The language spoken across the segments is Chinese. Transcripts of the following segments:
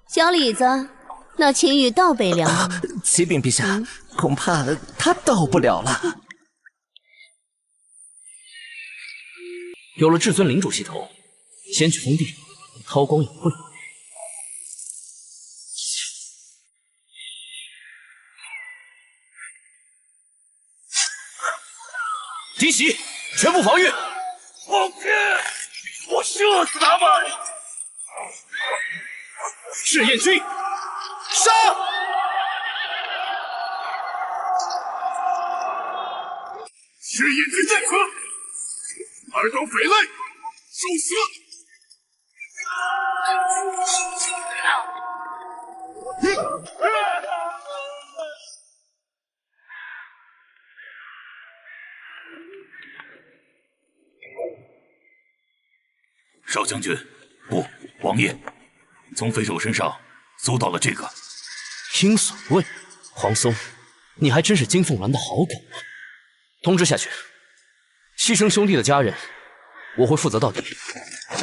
小李子，那秦羽到北凉了吗？启禀陛下，恐怕他到不了了。有了至尊领主系统，先去封地，韬光养晦。敌袭，全部防御！放屁！我射死他们！赤焰军，杀！赤焰军在此，尔等匪类，受死！少将军，不，王爷，从匪首身上搜到了这个鹰隼卫，黄松，你还真是金凤鸾的好感啊！通知下去，牺牲兄弟的家人，我会负责到底。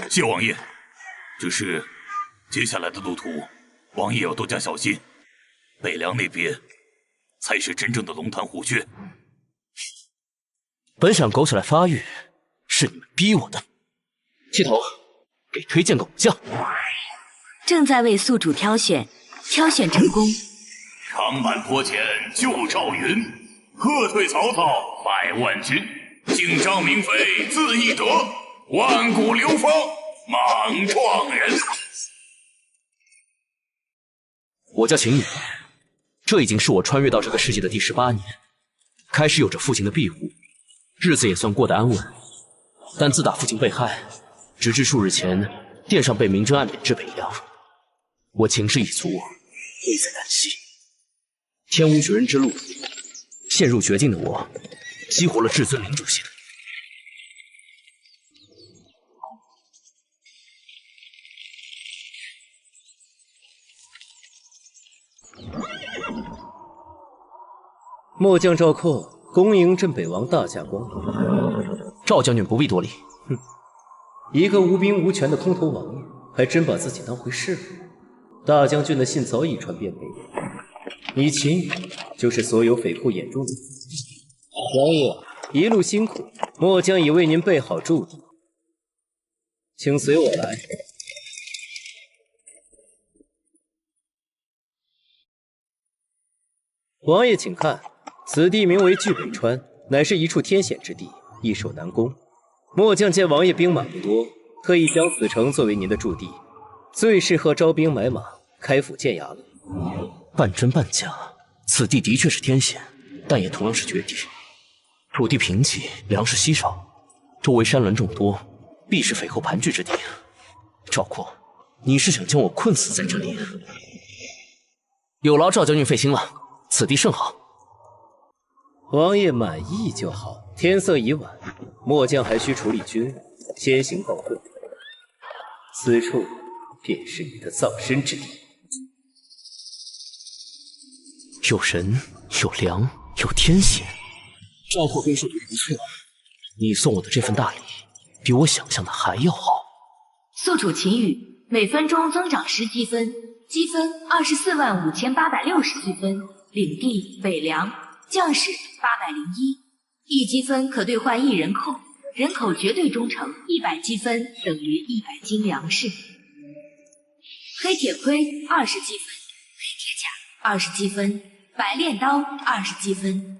谢王爷。只是接下来的路途，王爷要多加小心。北凉那边才是真正的龙潭虎穴。本想苟起来发育，是你们逼我的。系统，给推荐个武将。正在为宿主挑选，挑选成功。长坂坡前救赵云，喝退曹操百万军。姓张名飞，字翼德，万古流芳，莽撞人。我叫秦羽，这已经是我穿越到这个世界的第18年，开始有着父亲的庇护，日子也算过得安稳。但自打父亲被害，直至数日前，殿上被明争暗贬至北凉，我秦氏一族危在旦夕。天无绝人之路，陷入绝境的我，激活了至尊领主系统。末将赵括恭迎镇北王大驾光临。赵将军不必多礼。哼，一个无兵无权的空头王爷，还真把自己当回事了。大将军的信早已传遍北凉，你秦羽就是所有匪寇眼中的王爷，一路辛苦，末将已为您备好驻地，请随我来。王爷请看，此地名为巨北川，乃是一处天险之地，易守难攻。末将见王爷兵马不多，特意将此城作为您的驻地，最适合招兵买马、开府建衙了。半真半假，此地的确是天险，但也同样是绝地。土地贫瘠，粮食稀少，周围山峦众多，必是匪寇盘踞之地。赵括，你是想将我困死在这里？有劳赵将军费心了，此地甚好。王爷满意就好。天色已晚，末将还需处理军务，先行告退。此处便是你的葬身之地。有人，有粮，有天险。赵括兵术都不错，你送我的这份大礼，比我想象的还要好。宿主秦羽，每分钟增长10积分，积分245860积分，领地北凉，将士801，1积分可兑换1人口，人口绝对忠诚，100积分等于100斤粮食。黑铁盔20积分，黑铁甲20积分，白练刀20积分。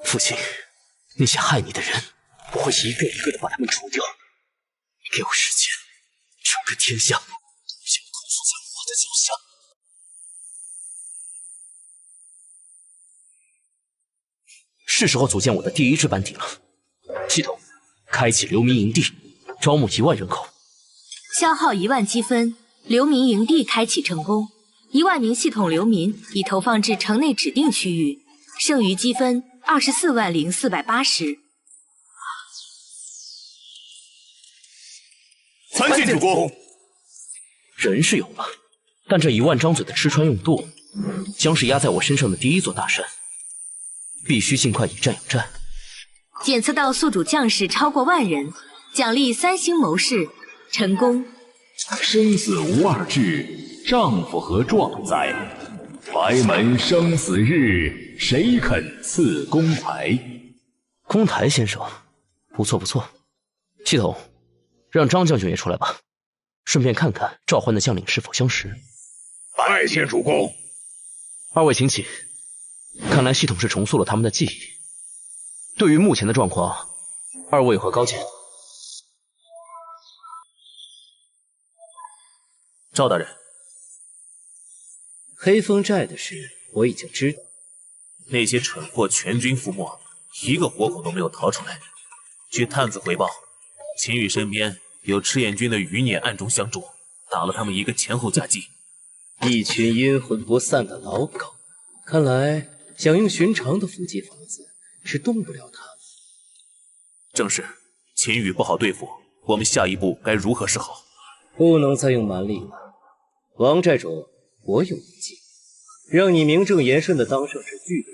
父亲，那些害你的人，我会一个一个的把他们除掉。给我时间，整个天下都将匍匐在我的脚下。是时候组建我的第1支班底了。系统，开启流民营地，招募1万人口。消耗1万积分，流民营地开启成功。1万名系统流民已投放至城内指定区域，剩余积分240480。参见主公。人是有了，但这1万张嘴的吃穿用度，将是压在我身上的第1座大山。必须尽快以战养战。检测到宿主将士超过1万人，奖励3星谋士，成功。生死无二致，丈夫何壮哉？白门生死日，谁肯赐公台？公台先生，不错不错。系统，让张将军也出来吧，顺便看看召唤的将领是否相识。拜见主公。二位请起。看来系统是重塑了他们的记忆。对于目前的状况，二位有何高见？赵大人，黑风寨的事我已经知道，那些蠢货全军覆没，一个活口都没有逃出来。据探子回报，秦羽身边有赤焰军的余孽暗中相助，打了他们一个前后夹击。一群阴魂不散的老狗，看来想用寻常的伏击法子是动不了他们。正是，秦羽不好对付，我们下一步该如何是好？不能再用蛮力了。王寨主，我有一计，让你名正言顺的当上是巨北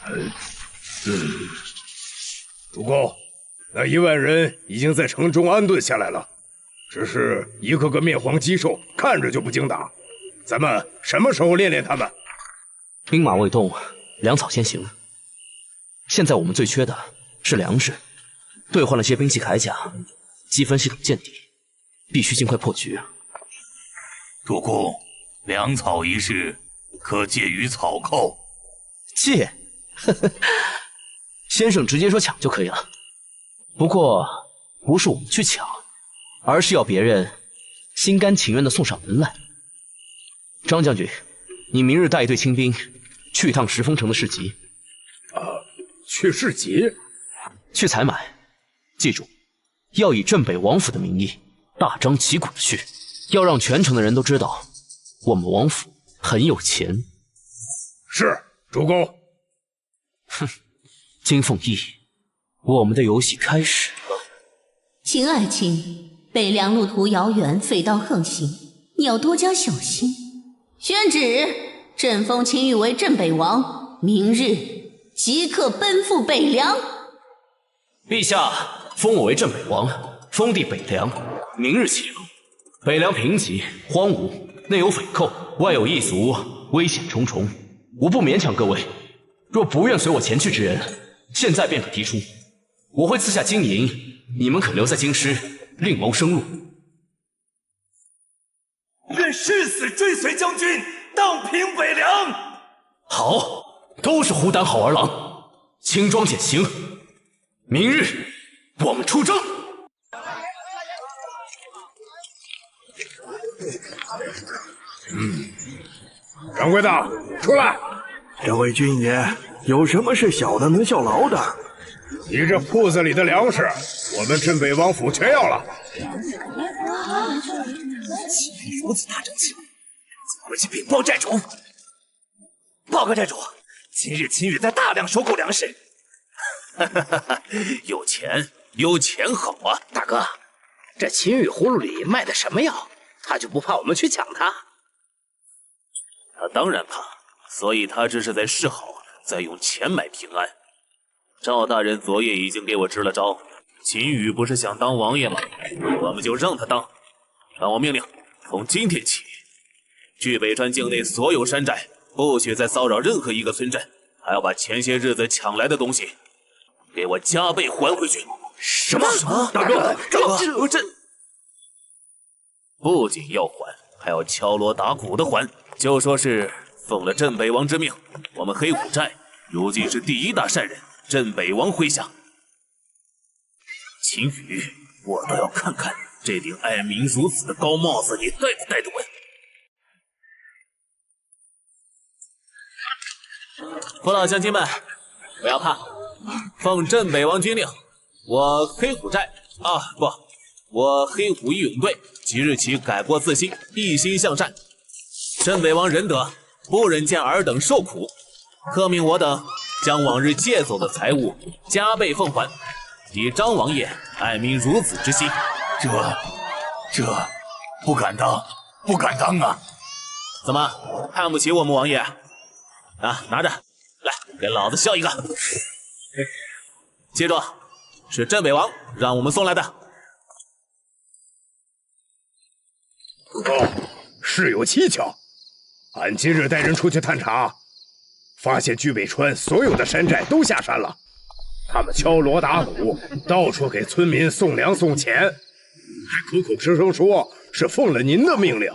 川。主公，那1万人已经在城中安顿下来了，只是一个个面黄肌瘦，看着就不经打。咱们什么时候练练他们？兵马未动，粮草先行。现在我们最缺的是粮食，兑换了些兵器铠甲，积分系统见底，必须尽快破局。主公，粮草一事可借于草寇。借？呵呵，先生直接说抢就可以了。不过不是我们去抢，而是要别人心甘情愿地送上门来。张将军，你明日带一队亲兵去一趟石峰城的市集。去市集？去采买。记住，要以镇北王府的名义大张旗鼓的去，要让全城的人都知道我们王府很有钱。是，主公。哼，金凤翼，我们的游戏开始了。秦爱卿，北凉路途遥远，匪盗横行，你要多加小心。宣旨，朕封秦羽为镇北王，明日即刻奔赴北凉。陛下封我为镇北王，封地北凉，明日启程。北凉贫瘠荒芜，内有匪寇，外有异族，危险重重。我不勉强各位，若不愿随我前去之人，现在便可提出，我会赐下金银，你们可留在京师另谋生路。愿誓死追随将军，荡平北凉。好，都是虎胆好儿郎，轻装简行。明日我们出征。掌柜的，出来！这位军爷，有什么是小的能效劳的？你这铺子里的粮食，我们镇北王府全要了。秦羽如此大正气，回去禀报寨主。报告寨主，今日秦羽在大量收购粮食。有钱，有钱好啊！大哥，这秦羽葫芦里卖的什么药？他就不怕我们去抢他？他当然怕，所以他这是在示好，在用钱买平安。赵大人昨夜已经给我支了招，秦羽不是想当王爷吗？我们就让他当。传我命令，从今天起，据北川境内所有山寨不许再骚扰任何一个村镇，还要把前些日子抢来的东西给我加倍还回去。什么？大哥，这不仅要还，还要敲锣打鼓的还。就说是奉了镇北王之命，我们黑虎寨如今是第一大善人，镇北王麾下。秦羽，我倒要看看这顶爱民如子的高帽子你戴不戴得稳。父老乡亲们，不要怕，奉镇北王军令，我黑虎寨我黑虎义勇队即日起改过自新，一心向善。镇北王仁德，不忍见尔等受苦，特命我等将往日借走的财物加倍奉还，以张王爷爱民如子之心。这不敢当，不敢当啊！怎么看不起我们王爷啊？拿着，来给老子笑一个！记住，是镇北王让我们送来的。事有蹊跷，俺今日带人出去探查，发现巨北川所有的山寨都下山了，他们敲锣打鼓，到处给村民送粮送钱，还口口声声说是奉了您的命令。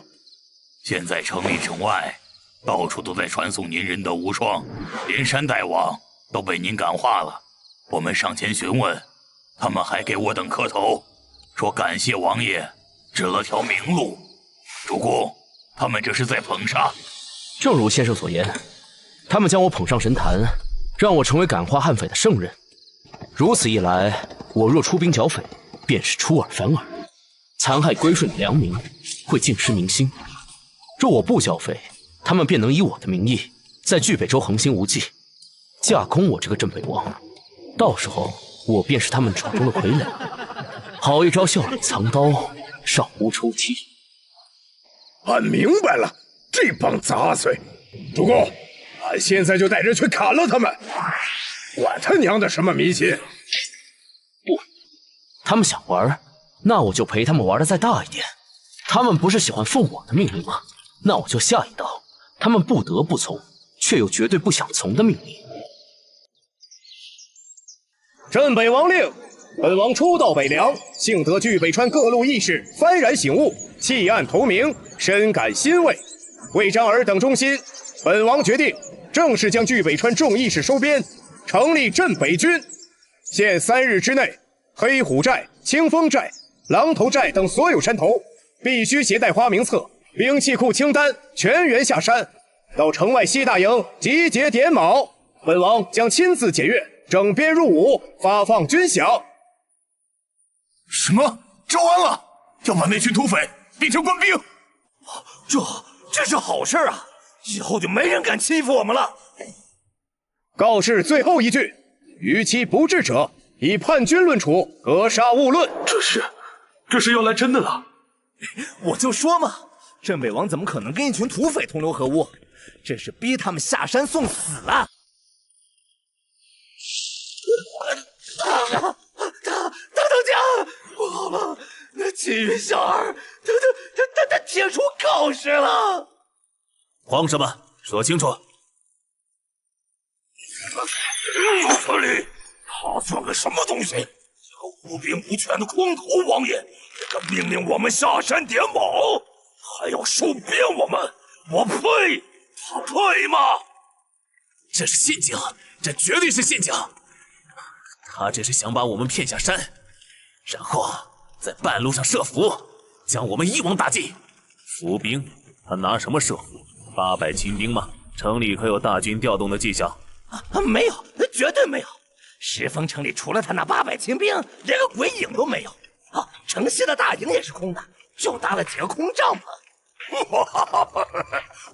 现在城里城外，到处都在传颂您仁德无双，连山大王都被您感化了。我们上前询问，他们还给我等磕头，说感谢王爷指了条明路。主公，他们这是在捧杀。正如先生所言，他们将我捧上神坛，让我成为感化悍匪的圣人。如此一来，我若出兵剿匪，便是出尔反尔，残害归顺的良民，会尽失民心。若我不剿匪，他们便能以我的名义在巨北州横行无忌，架空我这个镇北王。到时候我便是他们手中的傀儡，好一招笑里藏刀，上无抽屉。俺明白了，这帮杂碎！主公，俺现在就带人去砍了他们！管他娘的什么迷信！不，他们想玩，那我就陪他们玩的再大一点。他们不是喜欢奉我的命令吗？那我就下一道他们不得不从，却又绝对不想从的命令。镇北王令：本王初到北凉，幸得巨北川各路义士幡然醒悟，弃暗投明，深感欣慰。为彰尔等忠心，本王决定正式将巨北川众义士收编，成立镇北军。限3日之内，黑虎寨、清风寨、狼头寨等所有山头必须携带花名册、兵器库清单，全员下山，到城外西大营集结点卯。本王将亲自检阅，整编入伍，发放军饷。什么？招安了？要把那群土匪变成官兵？这是好事啊！以后就没人敢欺负我们了。告示最后一句：逾期不至者，以叛军论处，格杀勿论。这是要来真的了。我就说嘛，镇北王怎么可能跟一群土匪同流合污？这是逼他们下山送死啊！大当家，不好了，那秦羽小儿，他贴出告示了。慌什么？说清楚。村里他算个什么东西？一个无兵无权的空头王爷，也敢命令我们下山点卯，还要收编我们？我呸！他配吗？这是陷阱，这绝对是陷阱。他这是想把我们骗下山，然后在半路上设伏，将我们一网打尽。伏兵，他拿什么设伏？800秦兵吗？城里可有大军调动的迹象？没有，绝对没有。石峰城里除了他那800秦兵，连个鬼影都没有。城西的大营也是空的，就搭了几个空帐篷。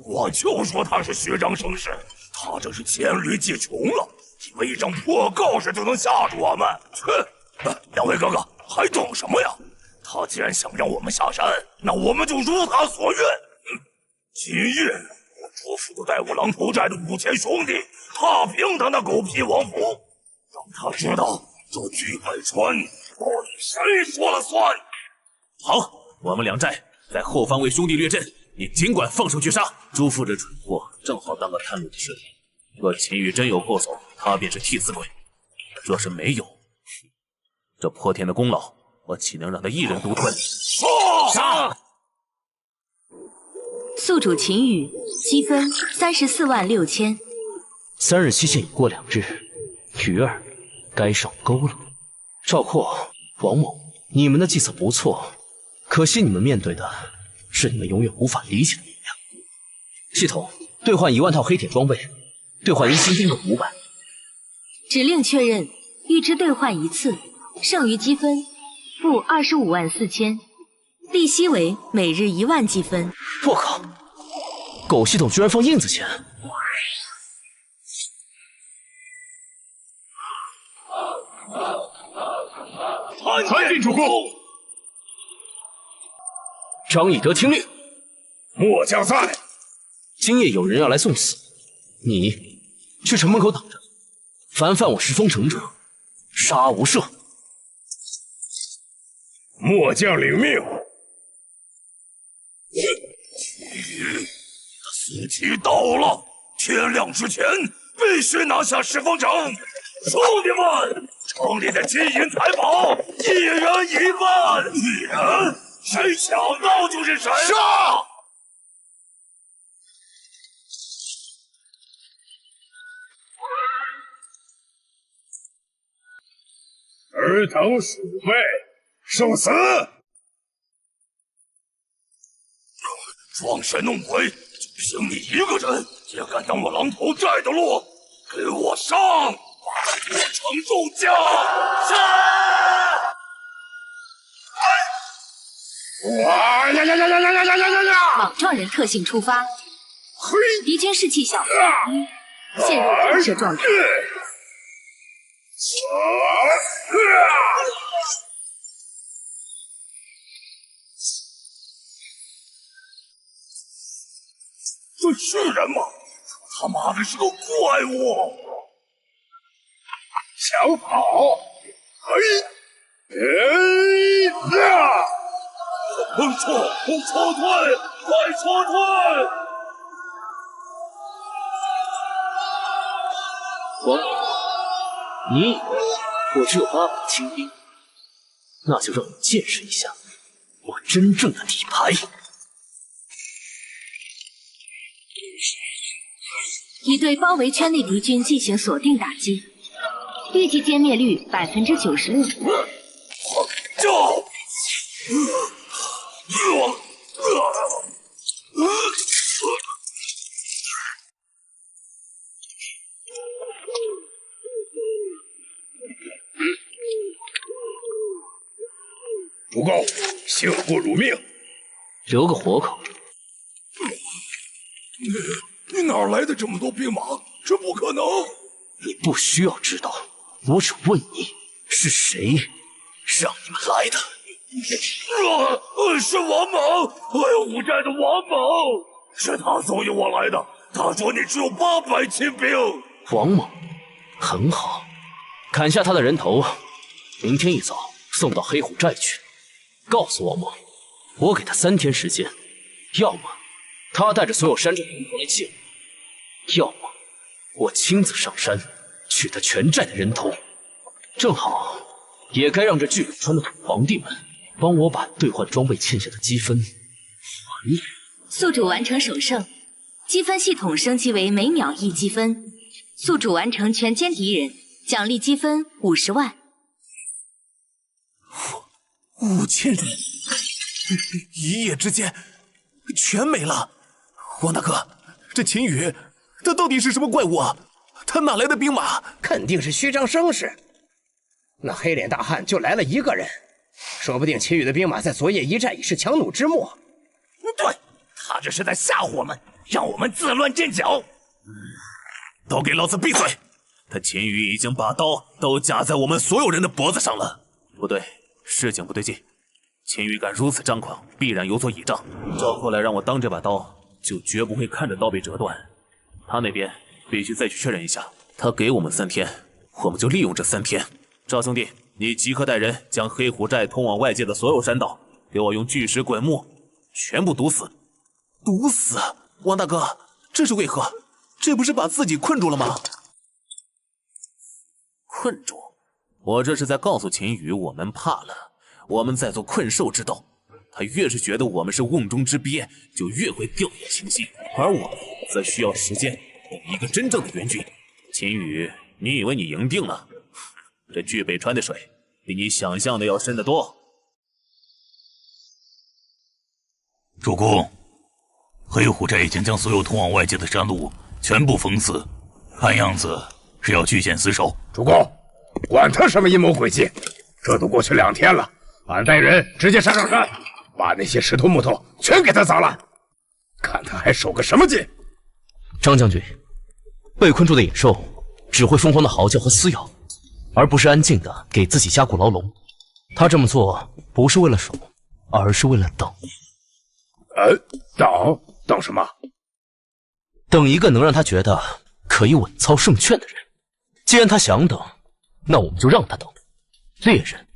我就说他是虚张声势，他这是黔驴技穷了，以为一张破告示就能吓住我们。两位哥哥还等什么呀？他既然想让我们下山，那我们就如他所愿。今夜我主府就带我狼头寨的5000兄弟踏平他那狗屁王府，让他知道这巨北川到底谁说了算。好，我们两寨在后方为兄弟列阵，你尽管放手去杀。朱父这蠢货正好当个探路的设点，若秦羽真有破损，他便是替死鬼；若是没有，这泼天的功劳，我岂能让他一人独吞？杀！宿主秦羽，积分34万6千。3日期限已过2日，鱼儿该上钩了。赵括、王某，你们的计策不错，可惜你们面对的是你们永远无法理解的力量。系统兑换1万套黑铁装备，兑换1新兵的500。指令确认，预支兑换1次，剩余积分负25万4千，利息为每日1万积分。我靠！狗系统居然放印子钱！参见主公。张翼德听令，末将在。今夜有人要来送死，你去城门口等着。凡犯我石峰城者，杀无赦。末将领命。死期到了，天亮之前必须拿下石峰城。兄弟们，城里的金银财宝，一人一半。一人，谁抢到就是谁。杀！尔等鼠辈，受死！装神弄鬼，就凭你一个人也敢当我狼头寨的路？给我上！把他剁成肉酱！哇呀呀呀呀呀呀呀呀呀！莽撞人特性触发，嘿，敌军士气小，陷入震慑状态。这是人吗？他妈的是个怪物！抢跑！撤退！快撤退！王，你以为我只有800精兵？那就让你见识一下我真正的底牌。已对包围圈内敌军进行锁定打击，预计歼灭率96%。主公，幸不辱命，留个活口。你哪来的这么多兵马？这不可能！你不需要知道，我只问你是谁让你们来的？是王莽，黑虎寨的王莽，是他怂恿我来的。他说你只有800亲兵。王莽，很好，砍下他的人头，明天一早送到黑虎寨去。告诉王莽，我给他3天时间，要么他带着所有山寨人头来见我，要么我亲自上山取他全寨的人头。正好，也该让这巨北川的土皇帝们帮我把兑换装备欠下的积分还了。宿主完成首胜，积分系统升级为每秒1积分。宿主完成全歼敌人，奖励积分50万。5000人，一夜之间全没了。王大哥，这秦羽他到底是什么怪物啊？他哪来的兵马？肯定是虚张声势。那黑脸大汉就来了1个人，说不定秦羽的兵马在昨夜一战已是强弩之末。对，他这是在吓唬我们，让我们自乱阵脚。都给老子闭嘴！他秦羽已经把刀都架在我们所有人的脖子上了。不对，事情不对劲。秦羽敢如此张狂，必然有所倚仗。照过来让我当这把刀，就绝不会看着刀被折断。他那边必须再去确认一下。他给我们3天，我们就利用这3天。赵兄弟，你即刻带人将黑虎寨通往外界的所有山道，给我用巨石滚木全部堵死。堵死？王大哥，这是为何？这不是把自己困住了吗？困住？我这是在告诉秦羽，我们怕了，我们在做困兽之斗。他越是觉得我们是瓮中之鳖，就越会掉以轻心，而我们则需要时间等一个真正的援军。秦羽，你以为你赢定了？这巨北川的水比你想象的要深得多。主公，黑虎寨已经将所有通往外界的山路全部封死，看样子是要据险死守。主公，管他什么阴谋诡计，这都过去2天了，俺带人直接上山，把那些石头木头全给他砸烂，看他还守个什么劲！张将军，被困住的野兽只会疯狂的嚎叫和撕咬，而不是安静的给自己加固牢笼。他这么做不是为了守，而是为了等。等什么？等一个能让他觉得可以稳操胜券的人。既然他想等，那我们就让他等。猎人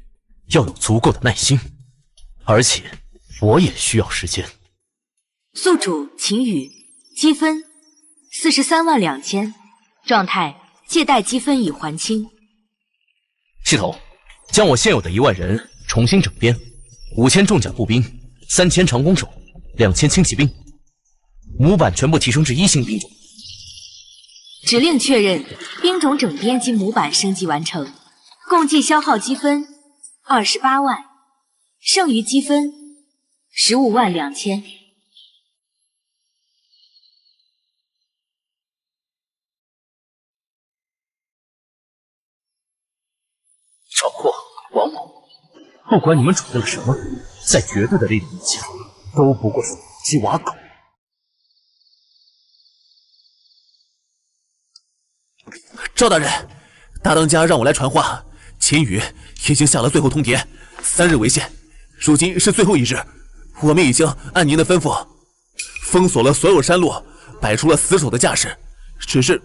要有足够的耐心，而且我也需要时间。宿主秦羽，积分432000，状态借贷积分已还清。系统，将我现有的1万人重新整编，5000重甲步兵，3000长弓手，2000轻骑兵，模板全部提升至1星兵种。指令确认，兵种整编及模板升级完成，共计消耗积分28万，剩余积分152000。赵括、王猛，不管你们准备了什么，在绝对的力量面前，都不过是鸡瓦狗。赵大人，大当家让我来传话，秦羽已经下了最后通牒，3日为限。如今是最后1日，我们已经按您的吩咐，封锁了所有山路，摆出了死守的架势。只是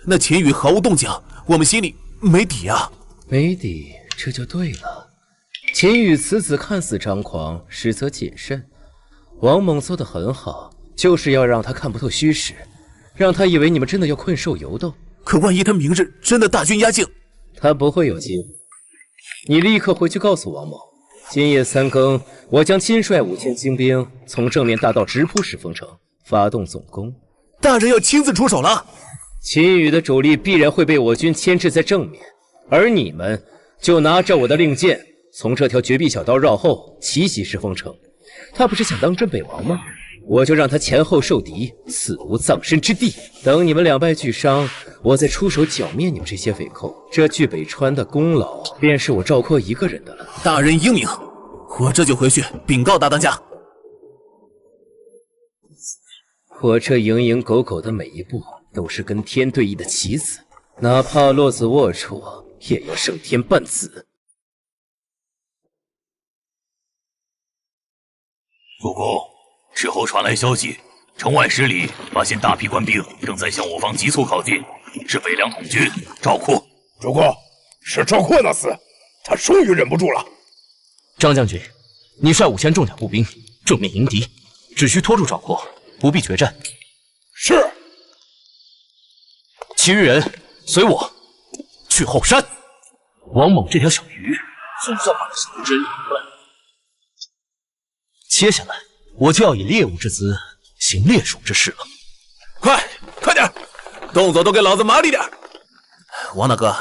那秦羽毫无动静，我们心里没底啊。没底，这就对了。秦羽此子看似张狂，实则谨慎。王猛做得很好，就是要让他看不透虚实，让他以为你们真的要困兽犹斗。可万一他明日真的大军压境，他不会有机会。你立刻回去告诉王某，今夜3更，我将亲率5000精兵从正面大道直扑石峰城，发动总攻。大人要亲自出手了。秦羽的主力必然会被我军牵制在正面，而你们就拿着我的令箭，从这条绝壁小道绕后奇袭石峰城。他不是想当镇北王吗？我就让他前后受敌，死无葬身之地。等你们两败俱伤，我再出手剿灭你们这些匪寇。这据北川的功劳，便是我赵括一个人的了。大人英明，我这就回去禀告大当家。我这蝇营狗苟的每一步，都是跟天对弈的棋子，哪怕落子龌龊，也要胜天半子。主公，事后传来消息，城外10里发现大批官兵正在向我方急速靠近，是北凉统军赵括。主公，是赵括那厮，他终于忍不住了。张将军，你率5000重甲步兵正面迎敌，只需拖住赵括，不必决战。是。其余人随我去后山。王猛这条小鱼，总算把手指领回来了。接下来，我就要以猎物之姿行猎手之事了。快点，动作都给老子麻利点！王大哥，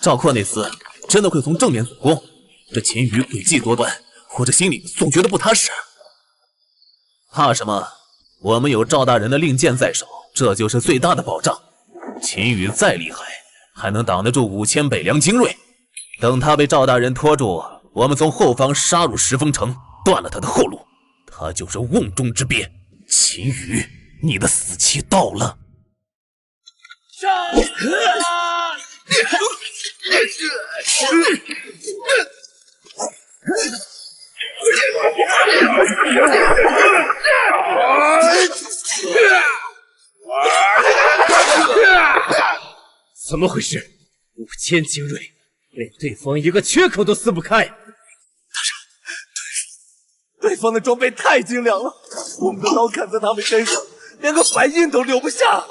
赵括那厮真的会从正面总攻？这秦羽诡计多端，我这心里总觉得不踏实。怕什么？我们有赵大人的令箭在手，这就是最大的保障。秦羽再厉害，还能挡得住5000北凉精锐。等他被赵大人拖住，我们从后方杀入石峰城，断了他的后路，他就是瓮中之鳖。秦羽，你的死期到了！怎么回事？5000精锐，连对方一个缺口都撕不开。对方的装备太精良了，我们的刀砍在他们身上，连个白印都留不下。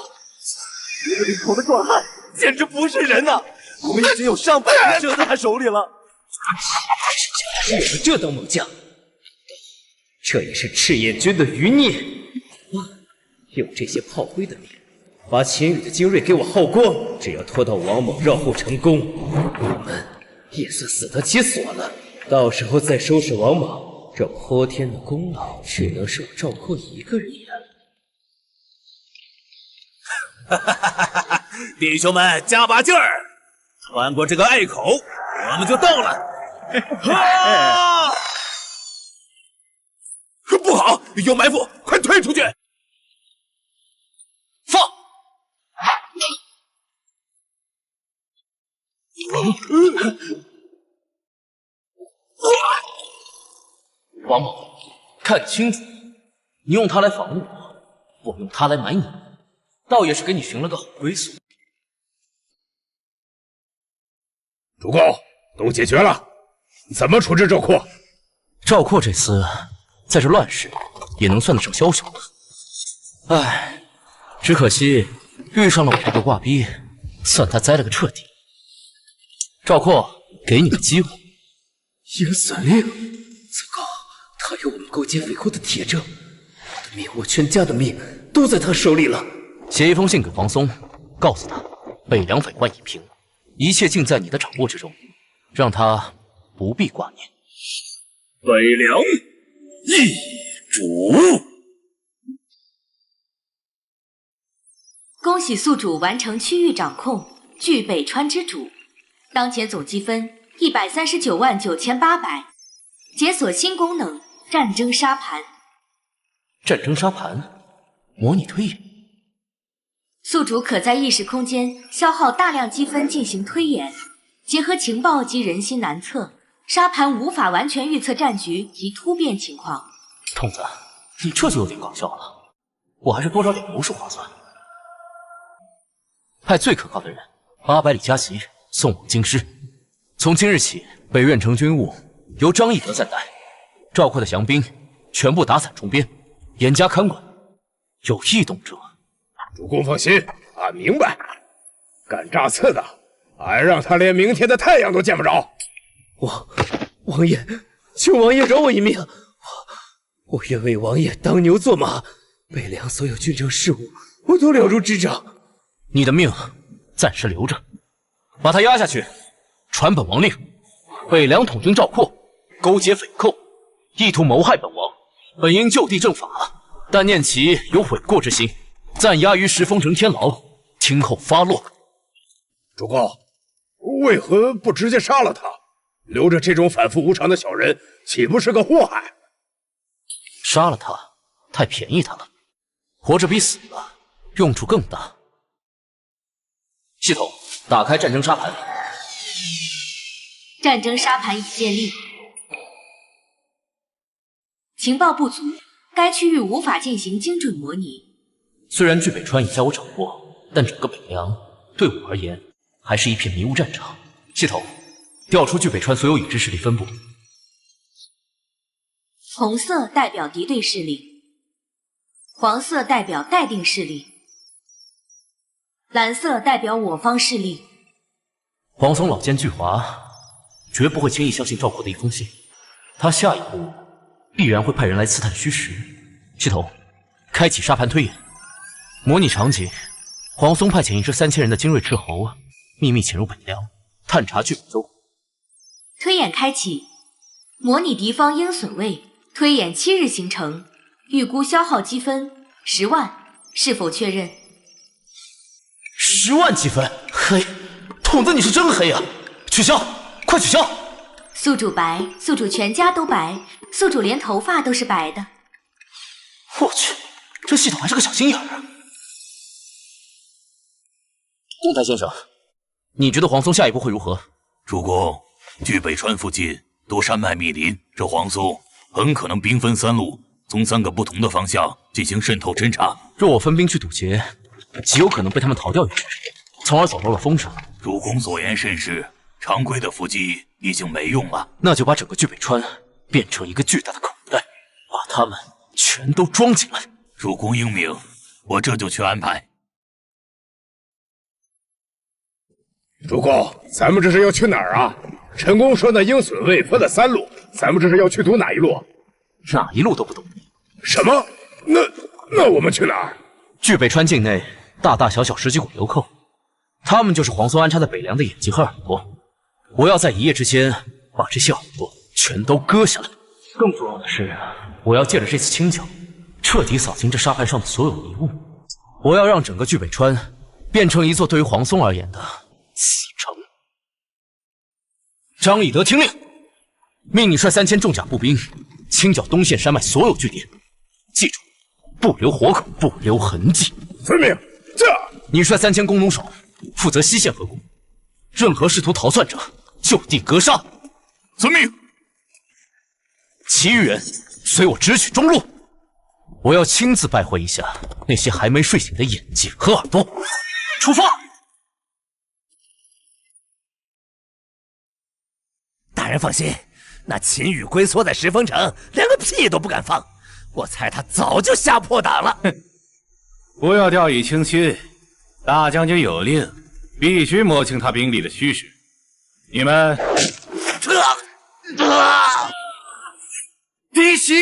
一个领头的壮汉简直不是人呐！我们已经有上百人折在他手里了，只有这等猛将，这也是赤焰军的余孽。用这些炮灰的命，把秦羽的精锐给我耗光，只要拖到王猛绕后成功，我们也算死得其所了。到时候再收拾王猛，这泼天的功劳只能是我赵括一个人的。弟兄们，加把劲儿！穿过这个隘口，我们就到了。不好，有埋伏，快退出去！放！王猛，看清楚，你用他来防我，我用他来埋你，倒也是给你寻了个好归宿。主公，都解决了，怎么处置赵括？赵括这厮在这乱世也能算得上枭雄了。唉，只可惜遇上了我这个挂逼，算他栽了个彻底。赵括，给你个机会。鹰隼令，糟糕，他有我们勾结匪寇的铁证，我的命，我全家的命都在他手里了。写一封信给黄松，告诉他北凉匪患已平，一切尽在你的掌握之中，让他不必挂念。北凉易主。恭喜宿主完成区域掌控，据北川之主。当前总积分1399800，解锁新功能战争沙盘。战争沙盘，模拟推演。宿主可在意识空间消耗大量积分进行推演，结合情报及人心难测，沙盘无法完全预测战局及突变情况。童子，你这就有点搞笑了，我还是多找点谋士划算。派最可靠的人800里加急送往京师。从今日起，北苑城军务由张翼德暂代，赵括的降兵全部打散重编，严加看管，有异动者。主公放心，俺明白。干诈刺的，俺让他连明天的太阳都见不着。王爷，求王爷饶我一命，我愿为王爷当牛做马，北凉所有军政事务我都了如指掌。你的命暂时留着，把他押下去，传本王令：北凉统军赵括勾结匪寇，意图谋害本王，本应就地正法，但念其有悔过之心，暂押于石峰城天牢，听候发落。主公，为何不直接杀了他？留着这种反复无常的小人，岂不是个祸害？杀了他，太便宜他了。活着比死了用处更大。系统打开战争沙盘。战争沙盘已建立。情报不足，该区域无法进行精准模拟。虽然据北川已在我掌握，但整个北凉对我而言还是一片迷雾战场。系统调出据北川所有已知势力分布。红色代表敌对势力，黄色代表待定势力，蓝色代表我方势力。黄松老奸巨猾，绝不会轻易相信赵括的一封信。他下一步必然会派人来刺探虚实。系统开启沙盘推演，模拟场景：黄松派遣一支3000人的精锐斥候，秘密潜入北凉，探查据北州。推演开启，模拟敌方鹰隼卫，推演7日行程，预估消耗积分10万，是否确认？10万积分，黑！筒子你是真黑啊！取消，快取消！宿主白，宿主全家都白，宿主连头发都是白的。我去，这系统还是个小心眼儿啊！东台先生，你觉得黄松下一步会如何？主公，据北川附近多山脉密林，这黄松很可能兵分3路，从3个不同的方向进行渗透侦查。若我分兵去堵截，极有可能被他们逃掉一只，从而走漏了风声。主公所言甚是，常规的伏击已经没用了，那就把整个据北川变成一个巨大的口袋，把他们全都装进来。主公英明，我这就去安排。主公，咱们这是要去哪儿啊？陈公说那鹰隼卫分了3路，咱们这是要去堵哪一路？哪一路都不懂。什么？那我们去哪儿？据北川境内大大小小10几股流寇，他们就是黄松安插在北凉的眼睛和耳朵。我要在一夜之间把这些耳朵全都割下来。更重要的是，我要借着这次清剿，彻底扫清这沙盘上的所有迷雾。我要让整个据北川变成一座对于黄松而言的死城。张翼德听令，命你率3000重甲步兵清剿东线山脉所有据点，记住，不留活口，不留痕迹。遵命。这，你率3000工农手负责西线河谷，任何试图逃窜者就地格杀。遵命。其余人随我直取中路，我要亲自拜会一下那些还没睡醒的眼睛和耳朵。出发！人放心，那秦羽龟缩在石峰城，连个屁都不敢放。我猜他早就吓破胆了。哼，不要掉以轻心，大将军有令，必须摸清他兵力的虚实。你们，敌袭！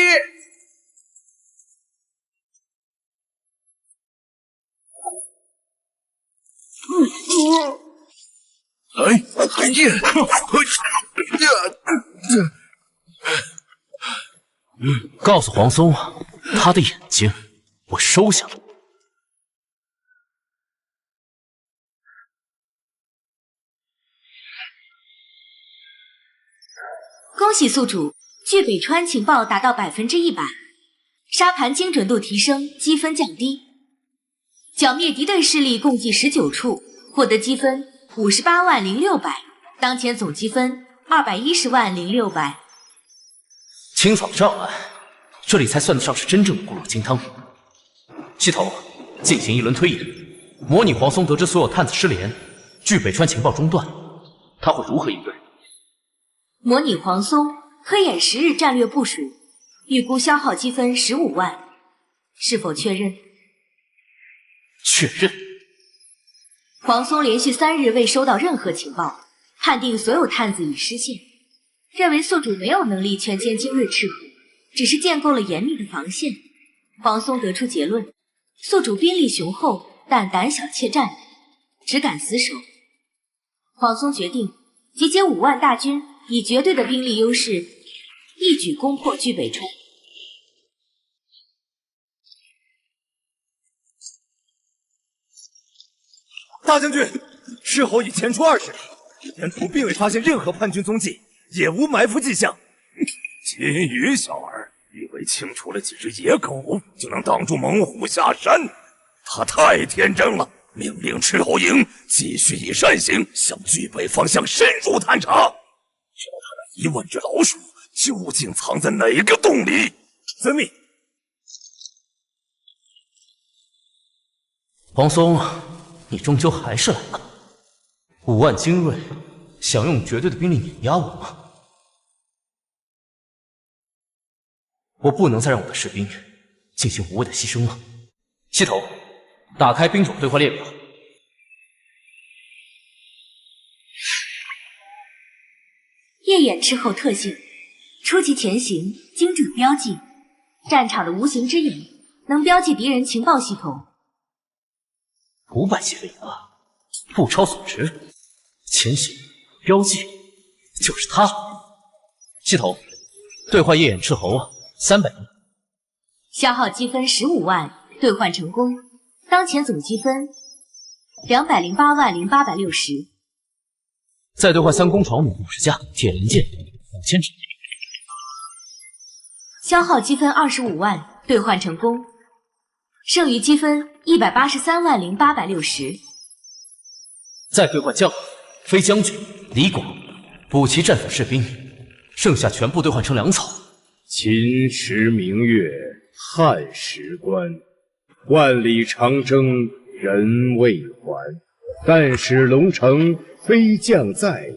告诉黄松，他的眼睛我收下了。恭喜宿主，据北川情报达到100%，沙盘精准度提升，积分降低。剿灭敌对势力共计19处，获得积分580600，当前总积分2100600。清扫障碍，这里才算得上是真正的固若金汤。系统进行一轮推演，模拟黄松得知所有探子失联，据北川情报中断，他会如何应对？模拟黄松推演10日战略部署，预估消耗积分15万，是否确认？确认。黄松连续3日未收到任何情报，判定所有探子已失陷，认为宿主没有能力全歼精锐赤虎，只是建构了严密的防线。黄松得出结论：宿主兵力雄厚，但胆小怯战，只敢死守。黄松决定集结5万大军，以绝对的兵力优势，一举攻破据北川。大将军，斥候已前出20里，沿途并未发现任何叛军踪迹，也无埋伏迹象。秦羽小儿，以为清除了几只野狗就能挡住猛虎下山？他太天真了！命令斥候营继续以善行向据北方向深入探查，知道他那1万只老鼠究竟藏在哪个洞里。遵命。黄松，你终究还是来了。5万精锐，想用绝对的兵力碾压我吗？我不能再让我的士兵进行无谓的牺牲了。系统，打开兵种对话列表。夜眼斥候特性：初级前行，精准标记。战场的无形之眼能标记敌人情报系统。500级了啊，物超所值。前行标记就是他。系统，兑换夜眼斥候300名，消耗积分15万，兑换成功，当前总积分2080860。再兑换3弓床弩50架，铁人剑5000支。消耗积分25万，兑换成功，剩余积分1830860。再兑换将飞将军李广，补齐战俘士兵，剩下全部兑换成粮草。秦时明月汉时关，万里长征人未还。但使龙城飞将在，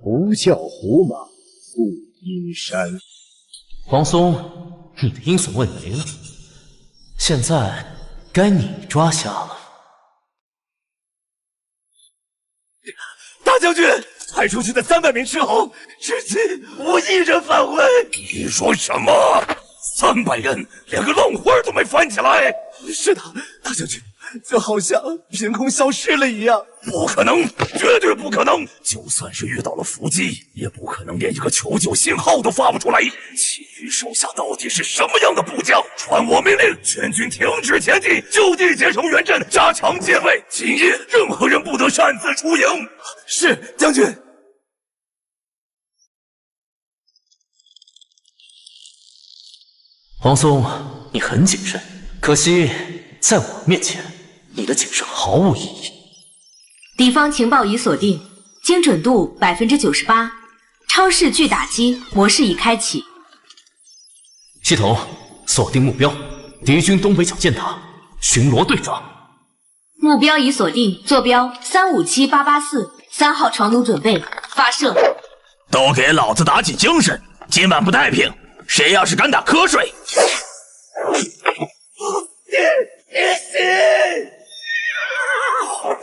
不教胡马护阴山。黄松，你的阴损味没了，现在该你抓瞎了。大将军，派出去的300名斥候，至今无一人返回。你说什么？300人，连个浪花都没翻起来？是的，大将军，就好像凭空消失了一样。不可能，绝对不可能！就算是遇到了伏击，也不可能连一个求救信号都发不出来。其余手下到底是什么样的部将？传我命令，全军停止前进，就地结成圆阵，加强戒备。今夜任何人不得擅自出营。是，将军。黄松，你很谨慎，可惜在我面前，你的谨慎毫无意义。敌方情报已锁定，精准度98%，超视距打击模式已开启。系统锁定目标，敌军东北角箭塔巡逻队长。目标已锁定，坐标357884，3号床弩准备发射。都给老子打起精神！今晚不太平，谁要是敢打瞌睡，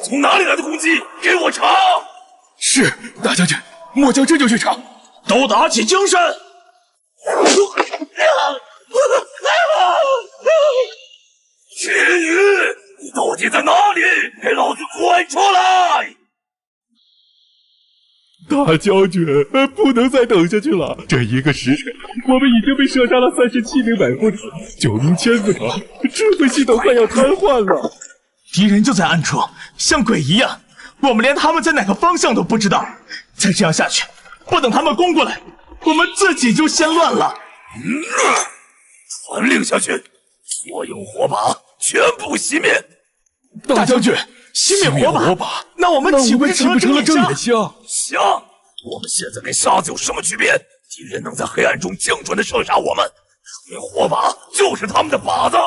从哪里来的攻击？给我查！是，大将军，末将这就去查。都打起精神！秦羽，你到底在哪里？给老子滚出来！大将军，不能再等下去了。这1个时辰，我们已经被射杀了37名百夫子，9名千字长，指挥系统快要瘫痪了。敌人就在暗处，像鬼一样，我们连他们在哪个方向都不知道。再这样下去，不等他们攻过来，我们自己就先乱了。传令下去，所有火把全部熄灭。大将军，熄灭火把，那我们岂不成了睁眼瞎？瞎！我们现在跟瞎子有什么区别？敌人能在黑暗中精准的射杀我们，熄灭火把就是他们的靶子。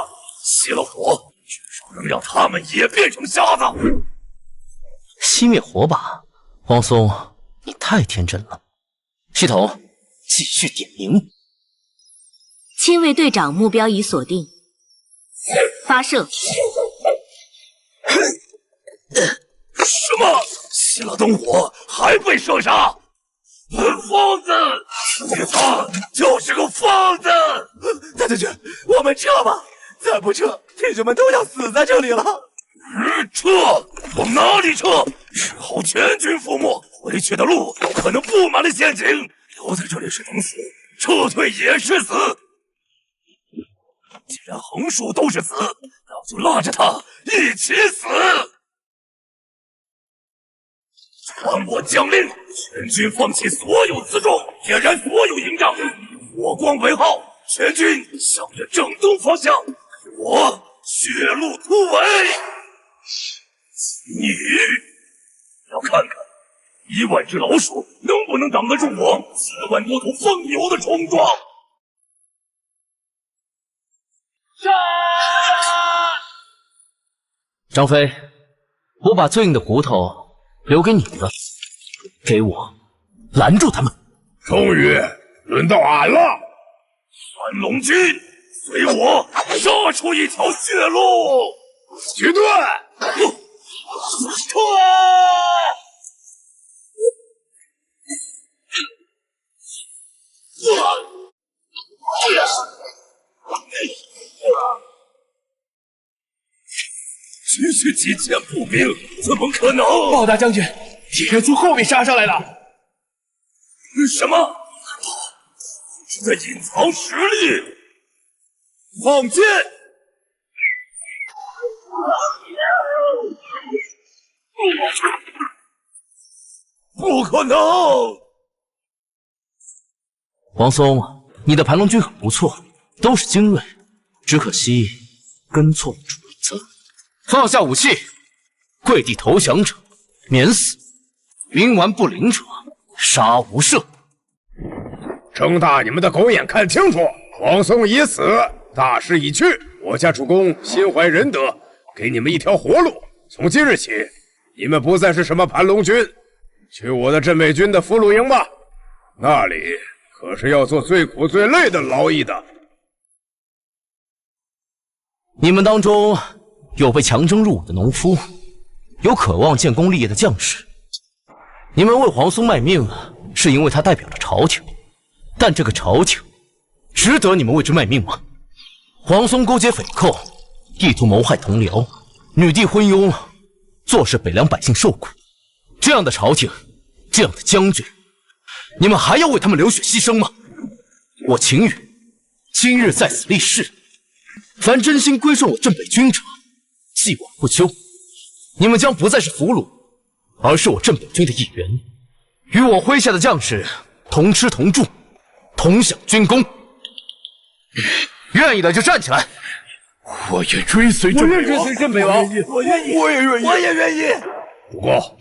熄了火，至少能让他们也变成瞎子。熄灭火把，黄松，你太天真了。系统，继续点名。亲卫队长，目标已锁定，发射。什么？熄了灯火还被射杀？疯子！他就是个疯子！大将军，我们撤吧，再不撤，弟兄们都要死在这里了。撤！往哪里撤？日后全军覆没，回去的路可能布满了陷阱。留在这里是等死，撤退也是死。既然横竖都是死，那就拉着他一起死！传我将令，全军放弃所有辎重，点燃所有营帐，火光为号，全军向着正东方向，我血路突围。你要看看1万只老鼠能不能挡得住我4万多头疯牛的冲撞。张飞，我把最硬的骨头留给你了，给我拦住他们。终于轮到俺了，三龙军，随我杀出一条血路！举盾！撤！区区几千步兵，怎么可能？鲍大将军，敌人从后面杀上来了。什么？是在隐藏实力？放箭！不可能！黄松，你的盘龙军很不错，都是精锐，只可惜跟错了主子。放下武器，跪地投降者免死，冥顽不灵者杀无赦。睁大你们的狗眼看清楚，黄松已死，大势已去。我家主公心怀仁德，给你们一条活路。从今日起，你们不再是什么盘龙军，去我的镇北军的俘虏营吧，那里可是要做最苦最累的劳役的。你们当中有被强征入伍的农夫，有渴望建功立业的将士。你们为黄松卖命，是因为他代表着朝廷，但这个朝廷值得你们为之卖命吗？黄松勾结匪寇，意图谋害同僚，女帝昏庸，坐视北凉百姓受苦。这样的朝廷，这样的将军，你们还要为他们流血牺牲吗？我秦羽今日在此立誓，凡真心归顺我镇北军者，既往不咎。你们将不再是俘虏，而是我镇北军的一员，与我麾下的将士同吃同住，同享军功。愿意的就站起来。我也追随镇北王，我愿意，我也愿意。主公，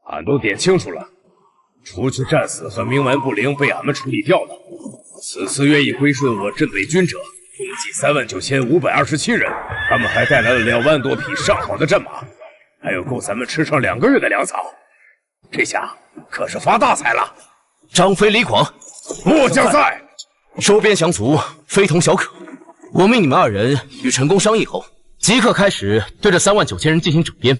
俺都点清楚了，除去战死和冥顽不灵被俺们处理掉的，此次愿意归顺我镇北军者，共计39527人。他们还带来了2万多匹上好的战马，还有够咱们吃上2个月的粮草。这下可是发大财了。张飞、李广，末将在。收编降卒，非同小可。我命你们2人与陈宫商议后，即刻开始对这3万9千人进行整编，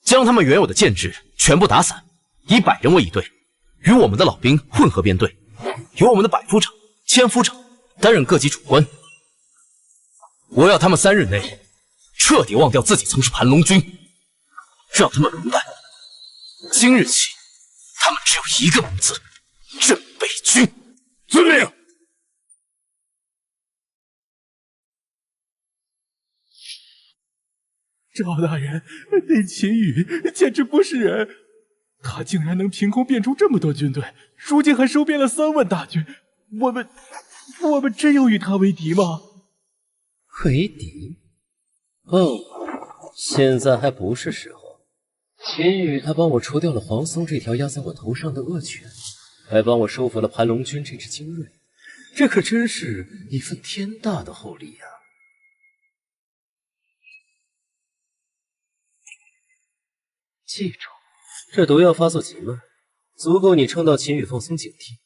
将他们原有的建制全部打散，以100人为一队，与我们的老兵混合编队，由我们的百夫长、千夫长担任各级主官。我要他们3日内彻底忘掉自己曾是盘龙军，让他们明白，今日起他们只有一个名字：镇北军。遵命。赵大人，那秦羽简直不是人，他竟然能凭空变出这么多军队，如今还收编了3万大军，我们真有与他为敌吗？为敌？现在还不是时候。秦羽他帮我除掉了黄松这条压在我头上的恶犬，还帮我收服了盘龙军这支精锐，这可真是一份天大的厚礼呀！记住，这毒药发作极慢，足够你撑到秦羽放松警惕。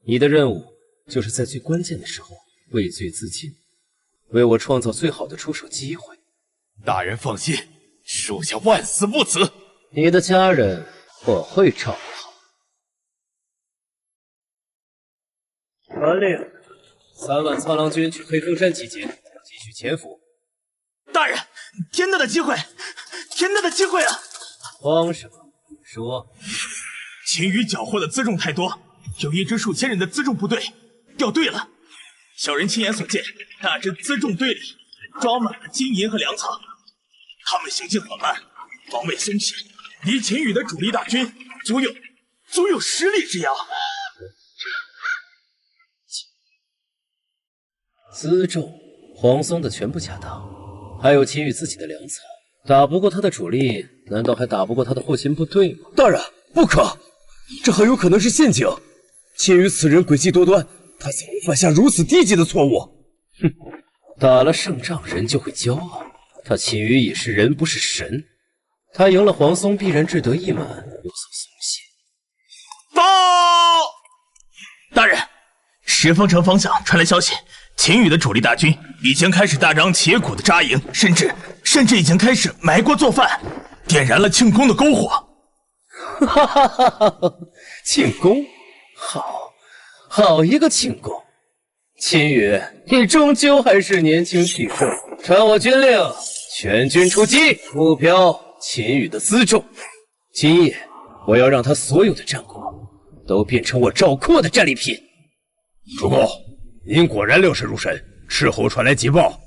你的任务就是在最关键的时候畏罪自尽，为我创造最好的出手机会。大人放心，属下万死不辞。你的家人我会照顾好。传令，3万苍狼军去黑风山集结，继续潜伏。大人，天大的机会，天大的机会啊！慌什么？说。秦羽缴获的辎重太多，有一支数千人的辎重部队掉队了。小人亲眼所见，那支辎重队里装满了金银和粮草，他们行进缓慢，防卫松懈，离秦羽的主力大军足有10里之遥。辎重，黄松的全部家当，还有秦羽自己的粮草，打不过他的主力，难道还打不过他的后勤部队吗？大人，不可！这很有可能是陷阱。秦羽此人诡计多端，他怎么犯下如此低级的错误？哼，打了胜仗，人就会骄傲。他秦羽已是人，不是神。他赢了黄松，必然志得意满，有所松懈。报！大人，石峰城方向传来消息，秦羽的主力大军已经开始大张旗鼓的扎营，甚至已经开始埋锅做饭，点燃了庆功的篝火。哈哈哈哈！庆功，好一个庆功！秦羽，你终究还是年轻气盛。传我军令，全军出击，目标秦羽的辎重。今夜，我要让他所有的战果都变成我赵括的战利品。主公，您果然料事如神。斥候传来急报，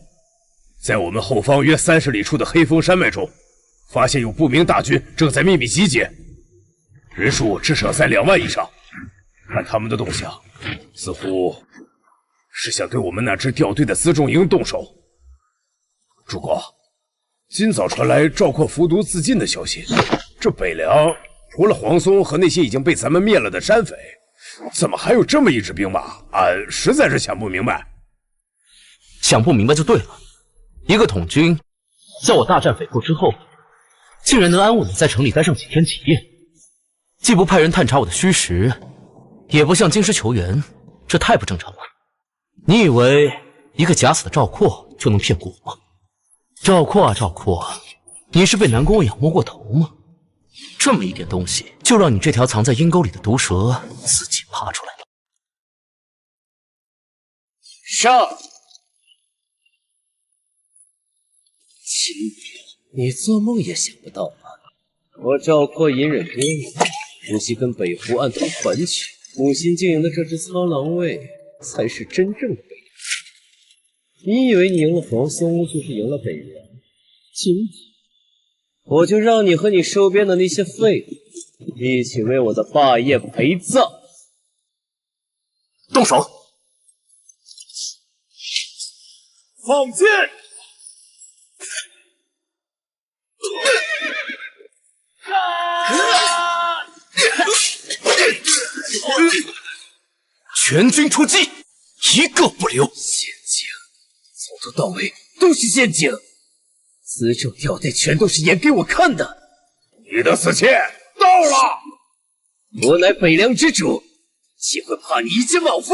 在我们后方约30里处的黑风山脉中，发现有不明大军正在秘密集结。人数至少在2万以上，看他们的动向，似乎是想对我们那支掉队的辎重营动手。主公，今早传来赵括服毒自尽的消息，这北凉除了黄松和那些已经被咱们灭了的山匪，怎么还有这么一支兵马？俺实在是想不明白。想不明白就对了，一个统军在我大战匪寇之后，竟然能安稳的在城里待上几天几夜。既不派人探查我的虚实，也不向京师求援，这太不正常了。你以为一个假死的赵括就能骗过我吗？赵括啊赵括，你是被南宫养摸过头吗？这么一点东西，就让你这条藏在阴沟里的毒蛇自己爬出来了。上！秦羽，你做梦也想不到吧？我赵括隐忍多年，不惜跟北湖暗通款曲，苦心经营的这支苍狼卫，才是真正的北凉。你以为你赢了黄松，就是赢了北凉？今天我就让你和你收编的那些废物一起为我的霸业陪葬！动手！放箭！全军出击，一个不留！陷阱，从头到尾都是陷阱，辎重掉队全都是演给我看的。你的死期到了！我乃北凉之主，岂会怕你一介莽夫？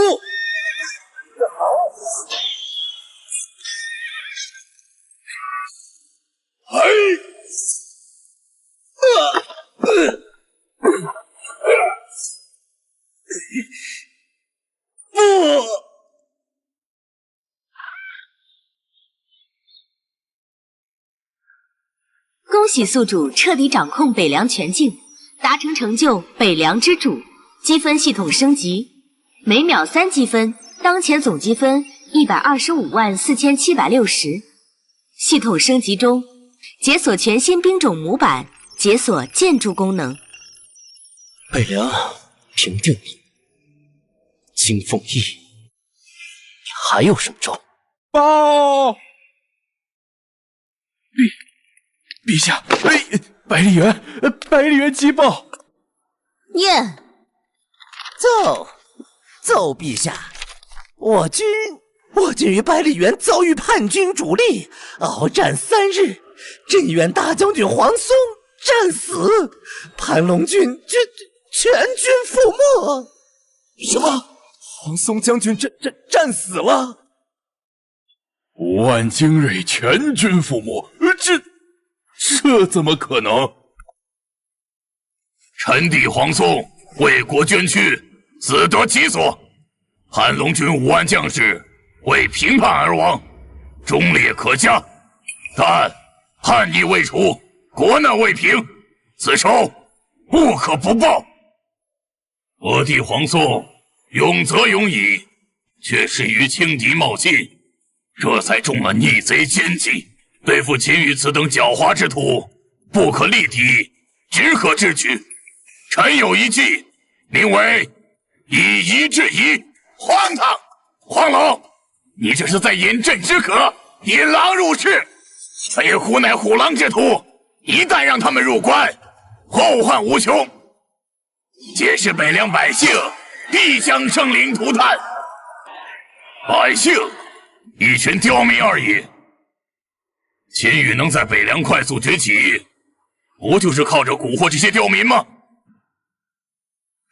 不！恭喜宿主彻底掌控北凉全境，达成成就北凉之主，积分系统升级，每秒3积分，当前总积分1254760。系统升级中，解锁全新兵种模板，解锁建筑功能。北凉，平定你。金凤翼，你还有什么招？报！陛下，百里园急报！念，奏陛下，我军于百里园遭遇叛军主力，鏖战3日，镇远大将军黄松战死，盘龙军全军覆没。什么？黄松将军战死了？5万精锐全军覆没，这怎么可能？臣弟黄松为国捐躯，死得其所。汉龙军5万将士为平叛而亡，忠烈可嘉。但叛逆未除，国难未平，此仇不可不报。我弟黄松勇则勇矣，却是与轻敌冒进，这才中了逆贼奸计。对付秦羽此等狡猾之徒，不可力敌，只可智取。臣有一计，名为以夷制夷。荒唐！黄龙，你这是在饮鸩止渴，引狼入室。北虎乃虎狼之徒，一旦让他们入关，后患无穷。届时北凉百姓必将生灵涂炭。百姓一群刁民而已。秦羽能在北凉快速崛起，不就是靠着蛊惑这些刁民吗？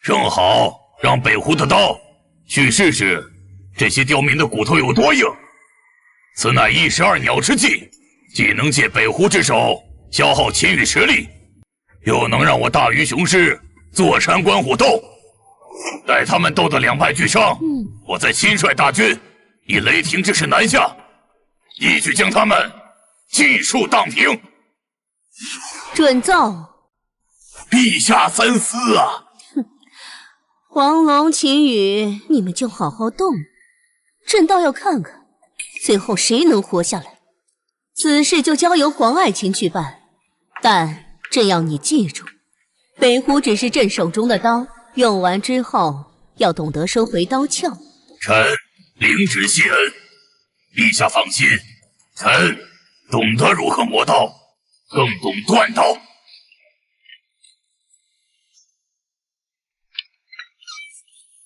正好让北狐的刀去试试这些刁民的骨头有多硬。此乃12鸟之计，既能借北狐之手消耗秦羽实力，又能让我大鱼雄狮坐山观虎斗。待他们斗得两败俱伤，我再亲率大军以雷霆之势南下，一举将他们尽数荡平。准奏。陛下三思啊！黄龙、秦羽，你们就好好斗，朕倒要看看，最后谁能活下来。此事就交由黄爱卿去办，但朕要你记住，北狐只是朕手中的刀，用完之后要懂得收回刀鞘。臣领旨谢恩，陛下放心，臣懂得如何磨刀，更懂断刀。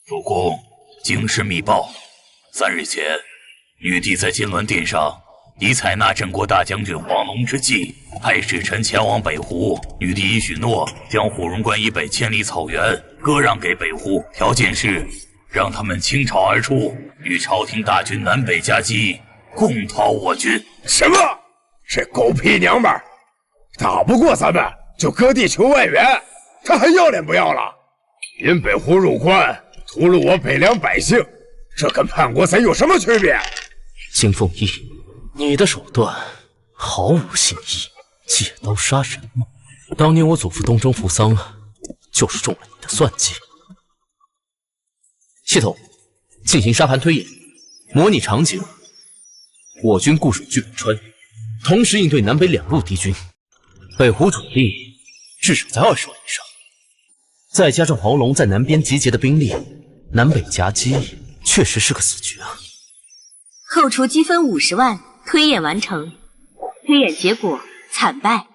主公，京师密报，3日前，女帝在金銮殿上已采纳镇国大将军黄龙之计，派使臣前往北湖。女帝已许诺将虎荣关以北千里草原割让给北湖，条件是让他们倾巢而出，与朝廷大军南北夹击，共讨我军。什么？这狗屁娘们儿，打不过咱们就割地求外援，他还要脸不要了？引北湖入关，屠戮我北凉百姓，这跟叛国贼有什么区别？金凤翼，你的手段毫无新意，借刀杀人吗？当年我祖父东征扶桑，就是中了你的算计。系统进行沙盘推演，模拟场景：我军固守巨北川，同时应对南北2路敌军，北湖主力至少在20万以上，再加上黄龙在南边集结的兵力，南北夹击确实是个死局啊！扣除积分50万，推演完成。推演结果惨败，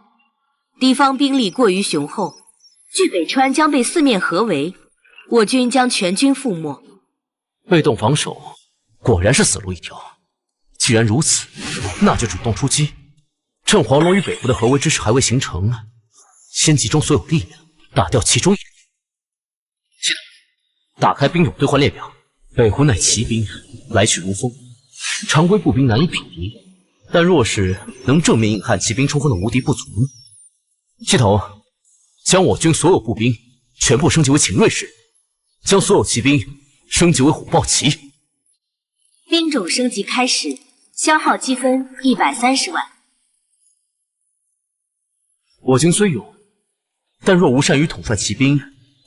敌方兵力过于雄厚，巨北川将被四面合围，我军将全军覆没。被动防守果然是死路一条。既然如此，那就主动出击，趁黄龙与北湖的合围之势还未形成，先集中所有力量打掉其中一人。打开兵种兑换列表，北湖乃骑兵，来去如风，常规步兵难以匹敌。但若是能正面硬汉骑兵冲锋的无敌不足呢？系统，将我军所有步兵全部升级为秦锐士，将所有骑兵升级为虎豹骑。兵种升级开始，消耗积分130万。我军虽勇，但若无善于统帅骑兵，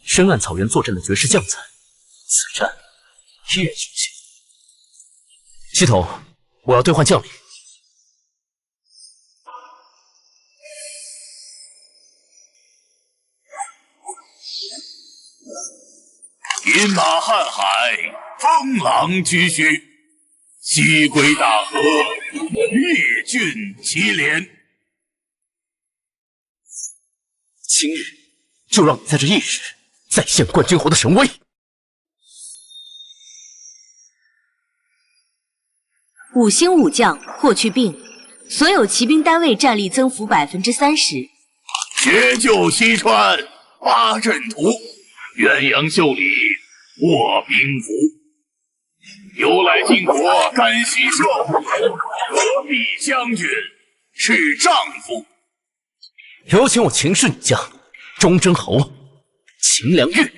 深谙草原作战的绝世将才，此战依然凶险。系统，我要兑换将领。饮马瀚海，风浪巨墟，西归大河，列郡祁连。今日就让你在这一日再现冠军侯的神威。5星武将霍去病，所有骑兵单位战力增幅30%。学究西川，八阵图，鸳鸯袖里卧冰符。由来晋国甘喜寿，何必将军是丈夫。有请我秦氏女将忠贞侯秦良玉。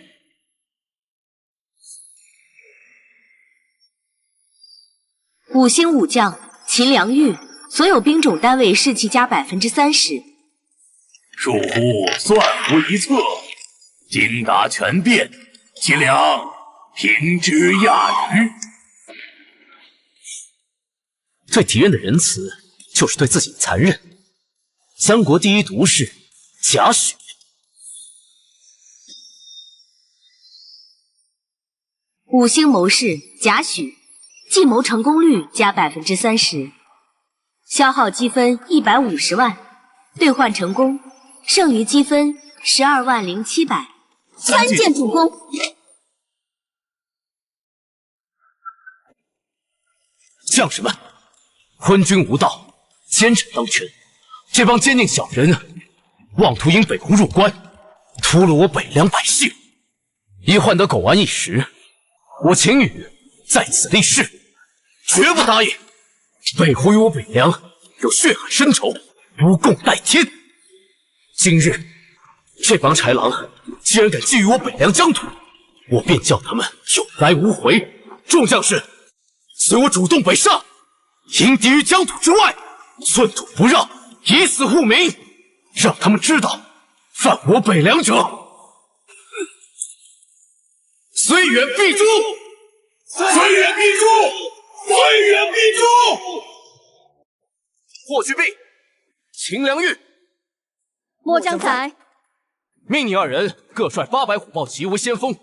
5星武将秦良玉，所有兵种单位士气加30%。疏忽算无一策，精达权变，齐良平之亚于。对敌人的仁慈，就是对自己的残忍。三国第一毒士贾诩。5星谋士贾诩，计谋成功率加30%，消耗积分150万，兑换成功，剩余积分120700。参见主公。将士们，昏君无道，奸臣当权，这帮奸佞小人妄图引北湖入关，屠戮我北凉百姓，以换得苟安一时。我秦羽在此立誓，绝不答应。北湖与我北凉有血海深仇，不共戴天。今日这帮豺狼既然敢觊觎我北凉疆土，我便叫他们有来无回。众将士，随我主动北上，迎敌于疆土之外，寸土不让，以死护民，让他们知道犯我北凉者虽远必诛，虽远必诛，虽远必诛。霍去病、秦良玉、末将才，命你二人各率800虎豹骑为先锋，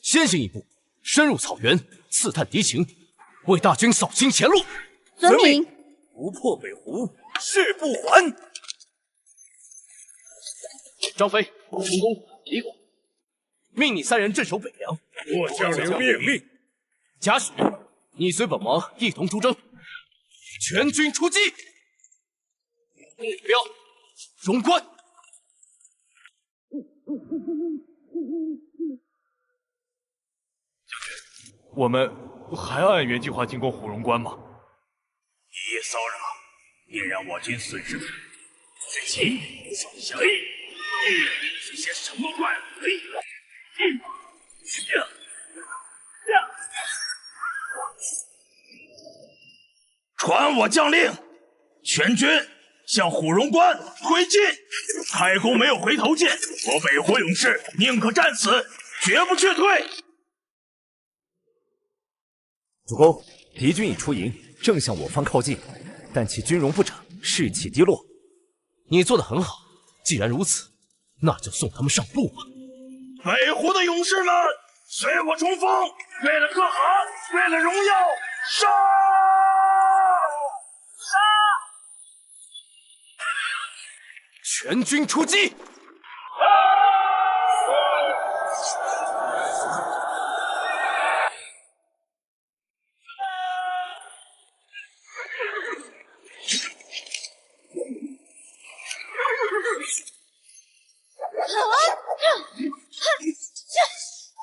先行一步，深入草原，刺探敌情，为大军扫清前路。遵命。不破北湖，誓不还。张飞、陈宫、李广，命你3人镇守北凉。我将领命令。贾诩，你随本王一同出征，全军出击。目标：荣关。我们还要按原计划进攻虎荣关吗？一骚扰，便让我军损失。这秦羽小异，是些什么怪物？传我将令，全军向虎荣关推进。太公没有回头箭，我北湖勇士宁可战死，绝不却退。主公，敌军已出营，正向我方靠近，但其军容不整，士气低落。你做得很好，既然如此，那就送他们上路吧。北湖的勇士们，随我冲锋！为了可汗，为了荣耀，杀！全军出击！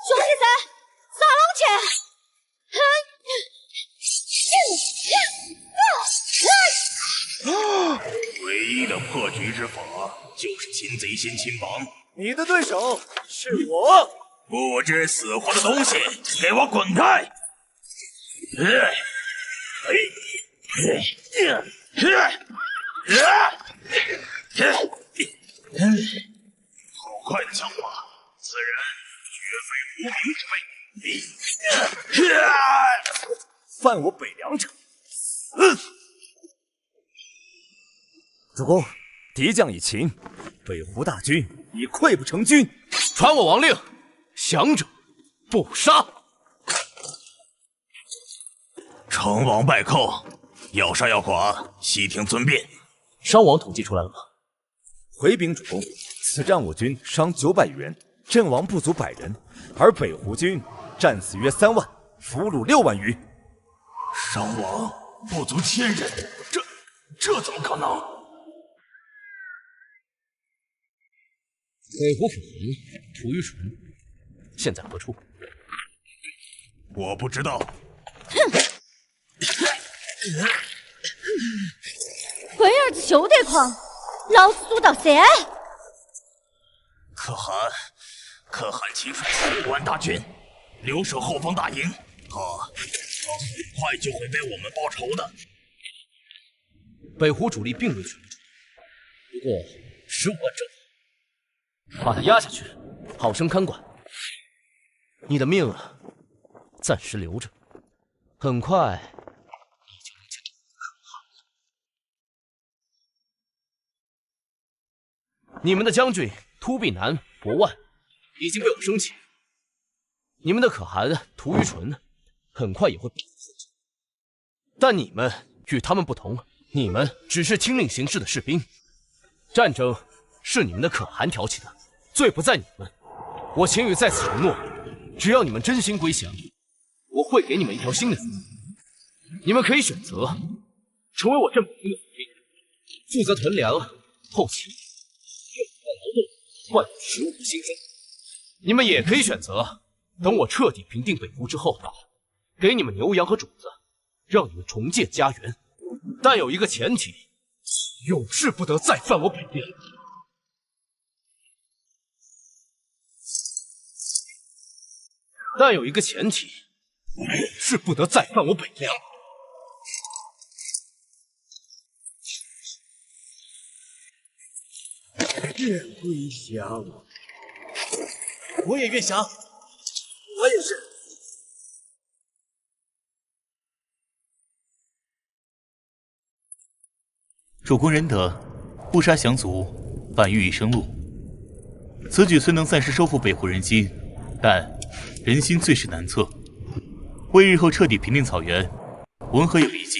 熊世才，破局之法就是擒贼先擒王。你的对手是我。不知死活的东西，给我滚开！好快的枪法，此人绝非无名之辈。犯我北凉者，主公，敌将已擒，北湖大军已溃不成军。传我王令，降者不杀。成王败寇，要杀要剐，悉听尊便。伤亡统计出来了吗？回禀主公，此战我军伤900余人，阵亡不足100人，而北湖军战死约3万，俘虏6万余。伤亡不足1000人，这怎么可能？北湖府人涂于纯现在何处？我不知道。龟儿子休得狂，老子速到谁？可汗亲率15万大军留守后方大营，他很快就会为我们报仇的。北湖主力并未全部出，不过15万正，把他压下去，好生看管。你的命啊，暂时留着，很快你就能见到可汗了。你们的将军突必南、博万已经被我生擒，你们的可汗涂于纯很快也会被我复仇。但你们与他们不同，你们只是听令行事的士兵，战争是你们的可汗挑起的，罪不在你们。我秦羽在此承诺，只要你们真心归降，我会给你们一条新的出路。你们可以选择成为我镇北军的兵，负责屯粮、后勤、劳动、换取食物和薪资；你们也可以选择等我彻底平定北湖之后，给你们牛羊和种子，让你们重建家园。但有一个前提，永世不得再犯我北凉。但有一个前提，永世不得再犯我北凉。愿归降。我也愿降。我也是。主公仁德，不杀降卒，反欲以生路。此举虽能暂时收复北湖人心，但人心最是难测。为日后彻底平定草原，文何有一计？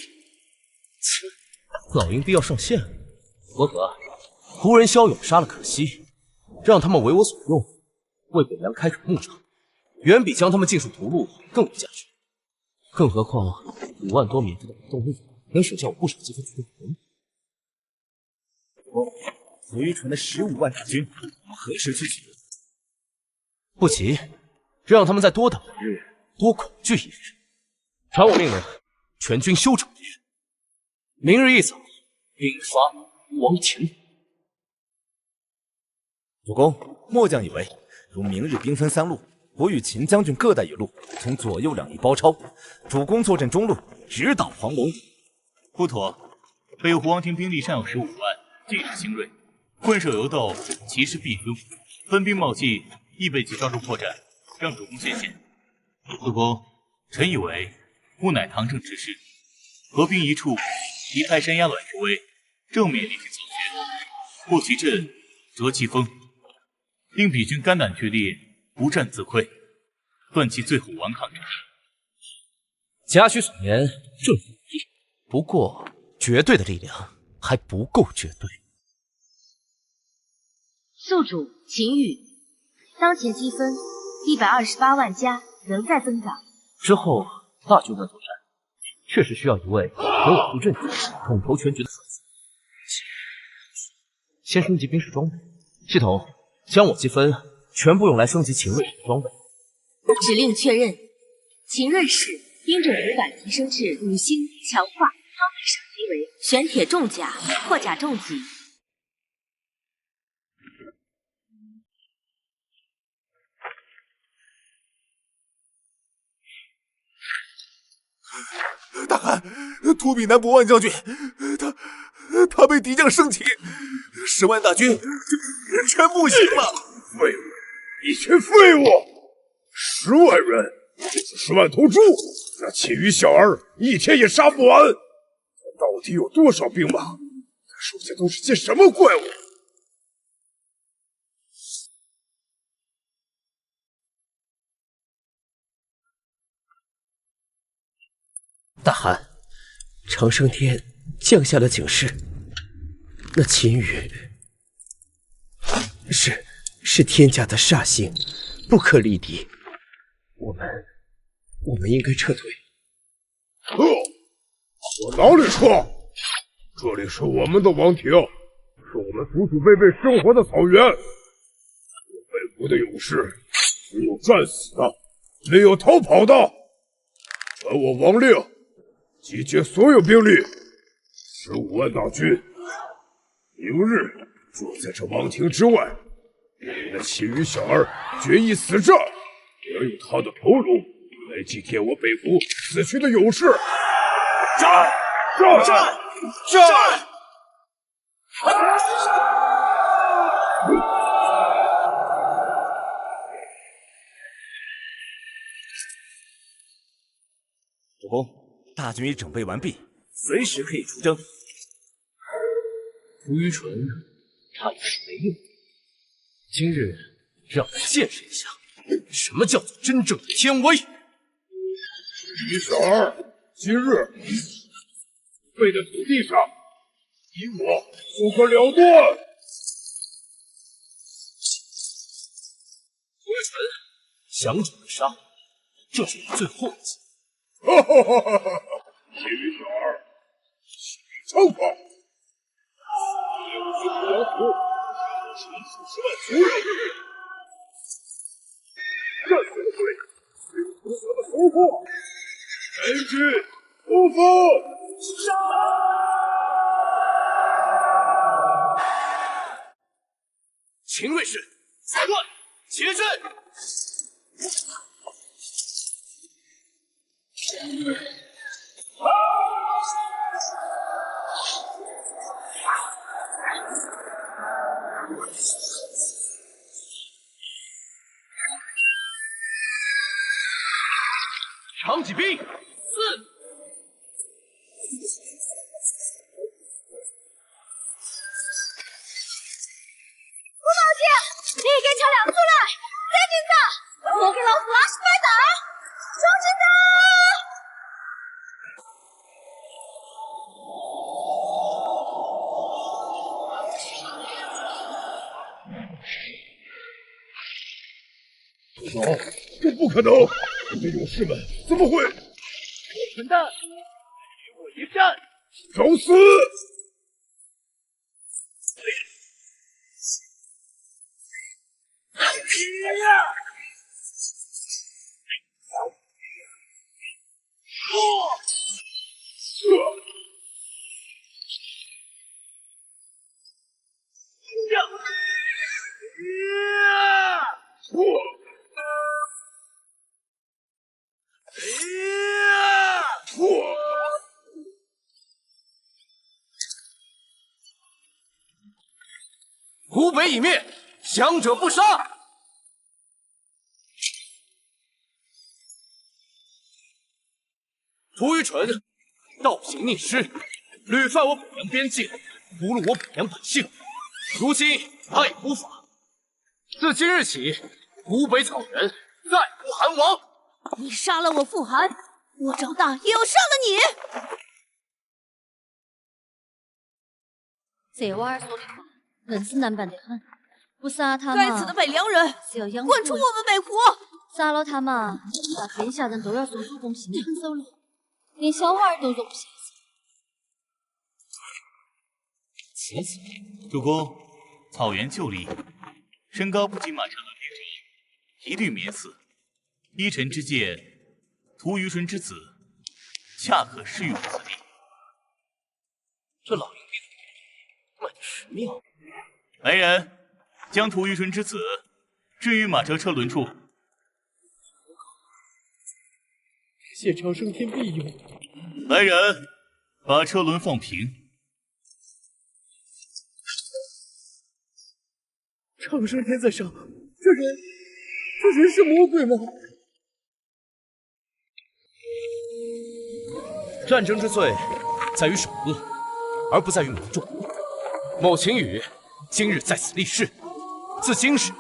老营必要上线了。伯格，胡人骁勇杀了可惜，让他们为我所用，为北凉开垦牧场，远比将他们尽数屠戮更有价值。更何况5万多缅甸的劳动力能省下我不少积分储备。涂于纯的15万大军何时去取？不急，让他们再多等1日，多恐惧1日。传我命令，全军休整1日。明日一早，兵发吴王前。主公，末将以为，如明日兵分3路，我与秦将军各带1路，从左右两翼包抄。主公坐镇中路，直捣黄龙。不妥，北湖王庭兵力尚有15万，尽是精锐，混守游斗，其势必分。分兵冒进，亦被其抓住破绽，让主公显现。主公，臣以为，吾乃唐政之士，合兵一处，敌泰山压卵之威，正面力挺草原，破其阵，折其锋，令彼军肝胆俱裂，不战自溃，断其最后顽抗之势。贾诩所言正有理，不过绝对的力量还不够绝对。宿主秦羽，当前积分128万加，仍在增长。之后大军的作战，确实需要一位能稳住阵地、统筹全局的帅子。先升级兵士装备，系统将我积分全部用来升级秦锐士装备。指令确认，秦锐士兵种5感提升至5星，强化装备升级为玄铁重甲、破甲重戟。大汗，突比南伯万将军，他被敌将生擒，10万大军全不行了。废物，一群废物！10万人就是10万头猪，那秦羽小儿一天也杀不完。他到底有多少兵马？他手下都是些什么怪物？大汗，长生天降下了警示，那秦羽是天价的煞星，不可力敌。我们应该撤退。我哪里撤？这里是我们的王庭，是我们祖祖辈辈生活的草原。北国的勇士只有战死的，没有逃跑的。传我王令，集结所有兵力，15万大军，明日就在这王庭之外，与那秦羽小儿决一死战。我要用他的头颅来祭奠我北服死去的勇士。战！战！战！战！主公，大军已整备完毕，随时可以出征。涂愚纯，他也是没用。今日让他见识一下，什么叫做真正的天威。于小儿，今日背的土地上，你我不可了断。涂愚纯，想者不杀，这是你最后一击。哈哈哈哈哈！秦羽小儿，起兵猖狂！6军王土，数10万族人，战死的罪，是徒得的仇祸。全军出发！秦卫士，裁断，起身！长戟兵，4。胡老姐，你给桥梁出来，赶紧走！我给老子拉起白打，冲进走！不走，这不可能！你的勇士们怎么会？混蛋，与我一战！找死！湖北已灭，降者不杀。涂愚蠢，倒行逆施，屡犯我北凉边境，侮辱我北凉百姓。如今他已伏法，自今日起，湖北草原再无韩王。你杀了我父韩，我赵大也要杀了你。这娃儿说的话，硬是难办得很。不杀他嘛，该死的北凉人，是要养滚出我们北湖！杀了他嘛，那天下人都要说主公心狠手辣，连小娃儿都容不下。此子，主公，草原旧立，身高不及马车轮兵者，一律免死。依臣之见，涂愚纯之子，恰可施予此地。这老营地卖的神妙。来人，将涂愚纯之子置于马车车轮处。谢长生天庇佑。来人，把车轮放平。长生天在上，这人是魔鬼吗？战争之罪在于首恶，而不在于民众。某秦羽今日在此立誓，自今时，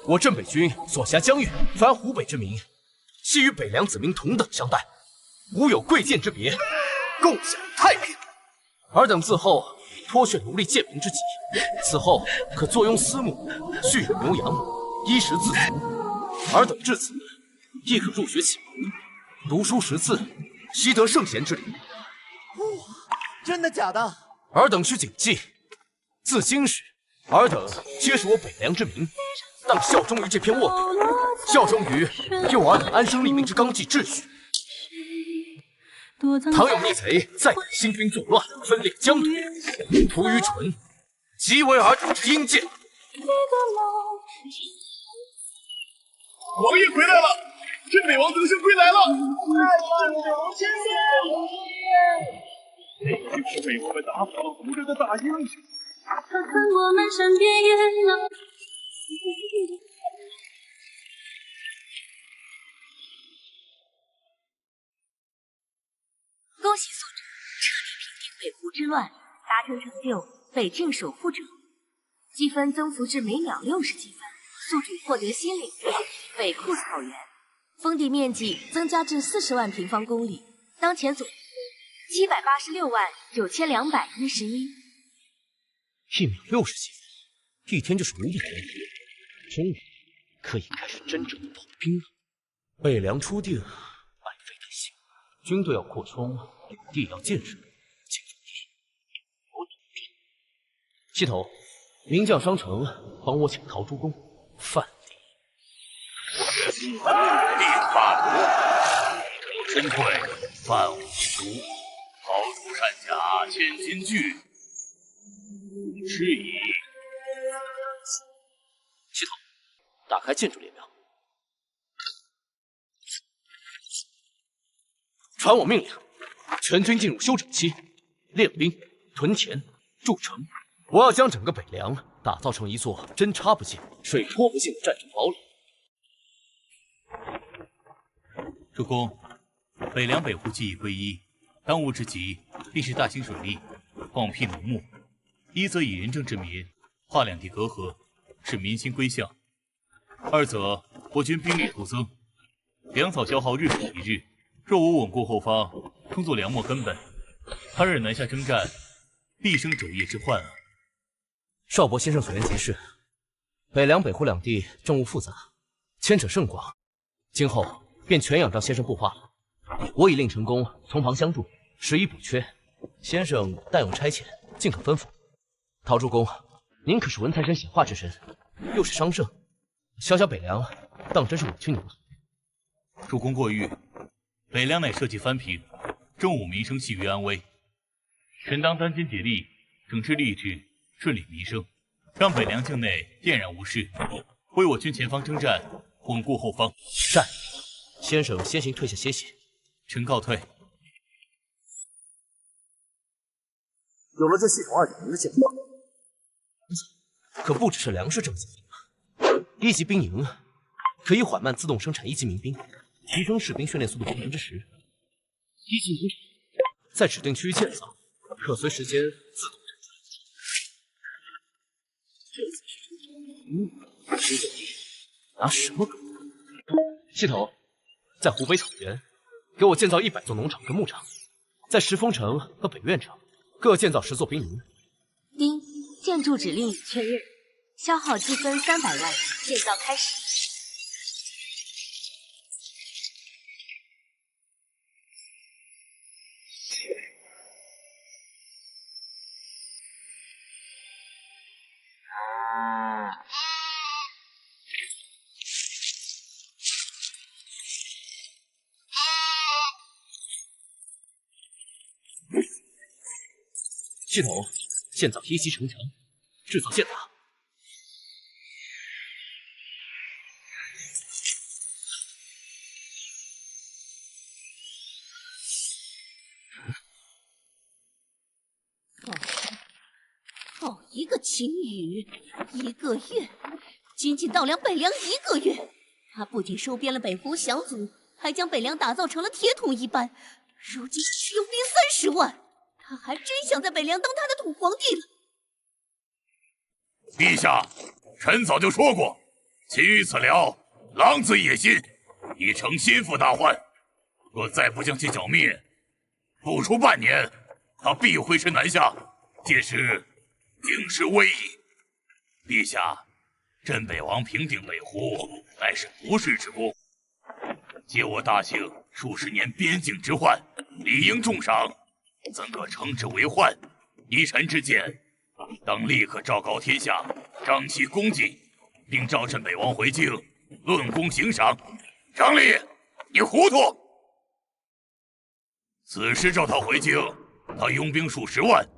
我镇北军所辖疆域，凡湖北之民，悉与北凉子民同等相待，无有贵贱之别，共享太平。尔等自后脱却奴隶贱民之己，此后可坐拥私募，蓄养牛羊，衣食自足。尔等至此，亦可入学启蒙，读书识字，习得圣贤之礼。真的假的？尔等需谨记，自今时，尔等皆是我北凉之民，当效忠于这片沃土，效忠于佑尔等安身立命之纲纪秩序。倘有逆贼再敢兴兵作乱，分裂疆土，屠于纯，即为尔等之阴间。王爷回来了，镇北王得胜归来了。这就是被我们打跑了胡人的大英雄。他在我们身边也能。恭喜宿主彻底平定北胡之乱，达成成就北境守护者，积分增幅至每秒60积分。宿主获得新领地北库草原，封地面积增加至40万平方公里，当前总786万9211。1秒60积分，一天就是500人，终于可以开始真正的统兵了。北凉初定，百废待兴，军队要扩充，领地要建设，建筑地我统治。西头，名将商城帮我请陶朱公，范立法国，身退范武卒，豪主善甲千金具，是矣。西头，打开建筑列表，传我命令，全军进入休整期，练兵、屯田、筑城。我要将整个北凉打造成一座针插不进、水泼不进的战争堡垒。主公，北凉北胡既已归一，当务之急必是大兴水利，广辟农牧。一则以仁政治民，化两地隔阂，使民心归向；二则我军兵力徒增，粮草消耗日复一日，若无稳固后方，充作粮秣根本，他日南下征战，必生昼夜之患啊！少伯先生所言极是，北凉北胡两地政务复杂，牵扯甚广，今后便全仰仗先生布话了。我已令陈公从旁相助，拾遗补缺。先生但有差遣，尽可吩咐。陶朱公，您可是文财神显化之身，又是商圣，小小北凉当真是委屈您了。主公过誉，北凉乃社稷藩平，政务民生系于安危。臣当殚精竭力，整治吏治，顺理民生，让北凉境内晏然无事，为我军前方征战，稳固后方。善，先生先行退下歇息。臣告退。有了这系统2.0的建设，可不只是粮食政策。1级兵营可以缓慢自动生产1级民兵，提升士兵训练速度10%。1级营在指定区域建造，可随时间自动产出。这才是真正拿什么搞？系统在湖北草原给我建造100座农场跟牧场，在石峰城和北苑城各建造10座兵营。丁，建筑指令已确认，消耗积分300万，建造开始。系统建造1级城墙，制造箭塔。一个秦羽1个月，仅仅稻粮北凉1个月，他不仅收编了北湖降卒，还将北凉打造成了铁桶一般。如今是用兵30万，他还真想在北凉当他的土皇帝了。陛下，臣早就说过，秦羽此僚狼子野心，已成心腹大患。若再不将其剿灭，不出半年，他必挥师南下，届时定是危矣。陛下，镇北王平定北湖，乃是不世之功。借我大庆数十年边境之患，理应重赏，怎可称之为患？依臣之见，当立刻昭告天下，彰其功绩，并召镇北王回京，论功行赏。张力，你糊涂！此时召他回京，他拥兵数十万，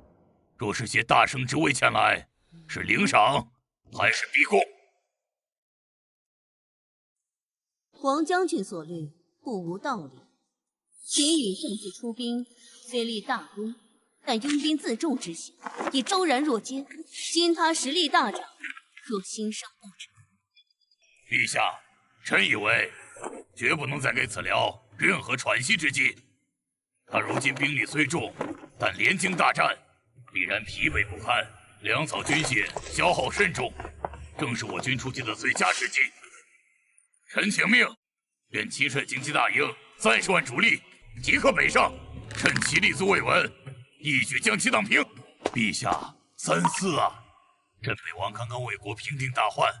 若是些大圣之位前来，是领赏还是逼供？黄将军所虑不无道理。秦羽上次出兵虽立大功，但拥兵自重之嫌已昭然若揭。今他实力大涨，若心生不成。陛下，臣以为绝不能再给此僚任何喘息之机。他如今兵力虽重，但连经大战，必然疲惫不堪，粮草军械消耗甚重，正是我军出击的最佳时机。臣请命，愿亲率精骑大营30万主力，即刻北上，趁其立足未稳，一举将其荡平。陛下三思啊！镇北王刚刚为国平定大患，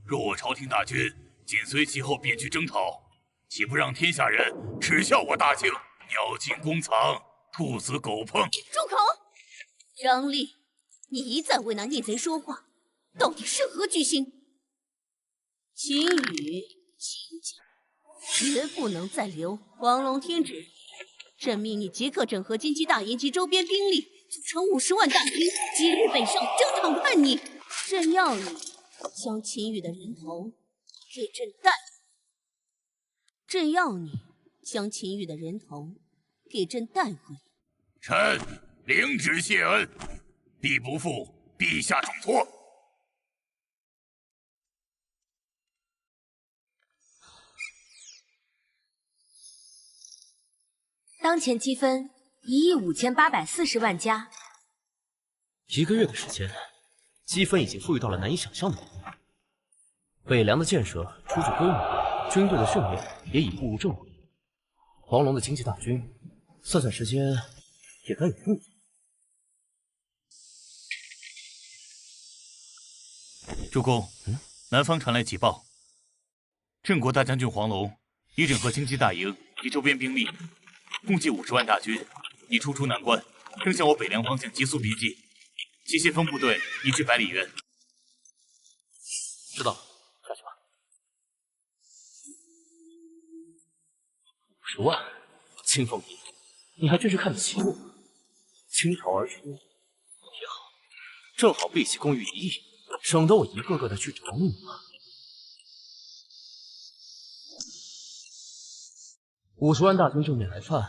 若我朝廷大军紧随其后便去征讨，岂不让天下人耻笑我大庆鸟尽弓藏，兔死狗烹？住口！张力，你一再为那逆贼说话，到底是何居心？秦羽、秦家绝不能再留。黄龙听旨，朕命你即刻整合金鸡大营及周边兵力，组成50万大军，即日北上征讨叛逆。朕要你将秦羽的人头给朕带回。朕要你将秦羽的人头给朕带回。臣领旨谢恩，必不负陛下重托。当前积分1亿5840万加。1个月的时间，积分已经富裕到了难以想象的地步。北凉的建设初具规模，军队的训练也已步入正轨。黄龙的经济大军，算算时间也该有动静。主公，南方传来急报，郑国大将军黄龙已整合经济大营及周边兵力，共计50万大军，已初出南关，正向我北凉方向急速逼近。其先锋部队已至百里园。知道了，下去吧。50万，清风爷，你还真是看得起我。倾巢而出也好，正好毕起公寓1亿，省得我一个个的去找你了。50万大军正面来犯，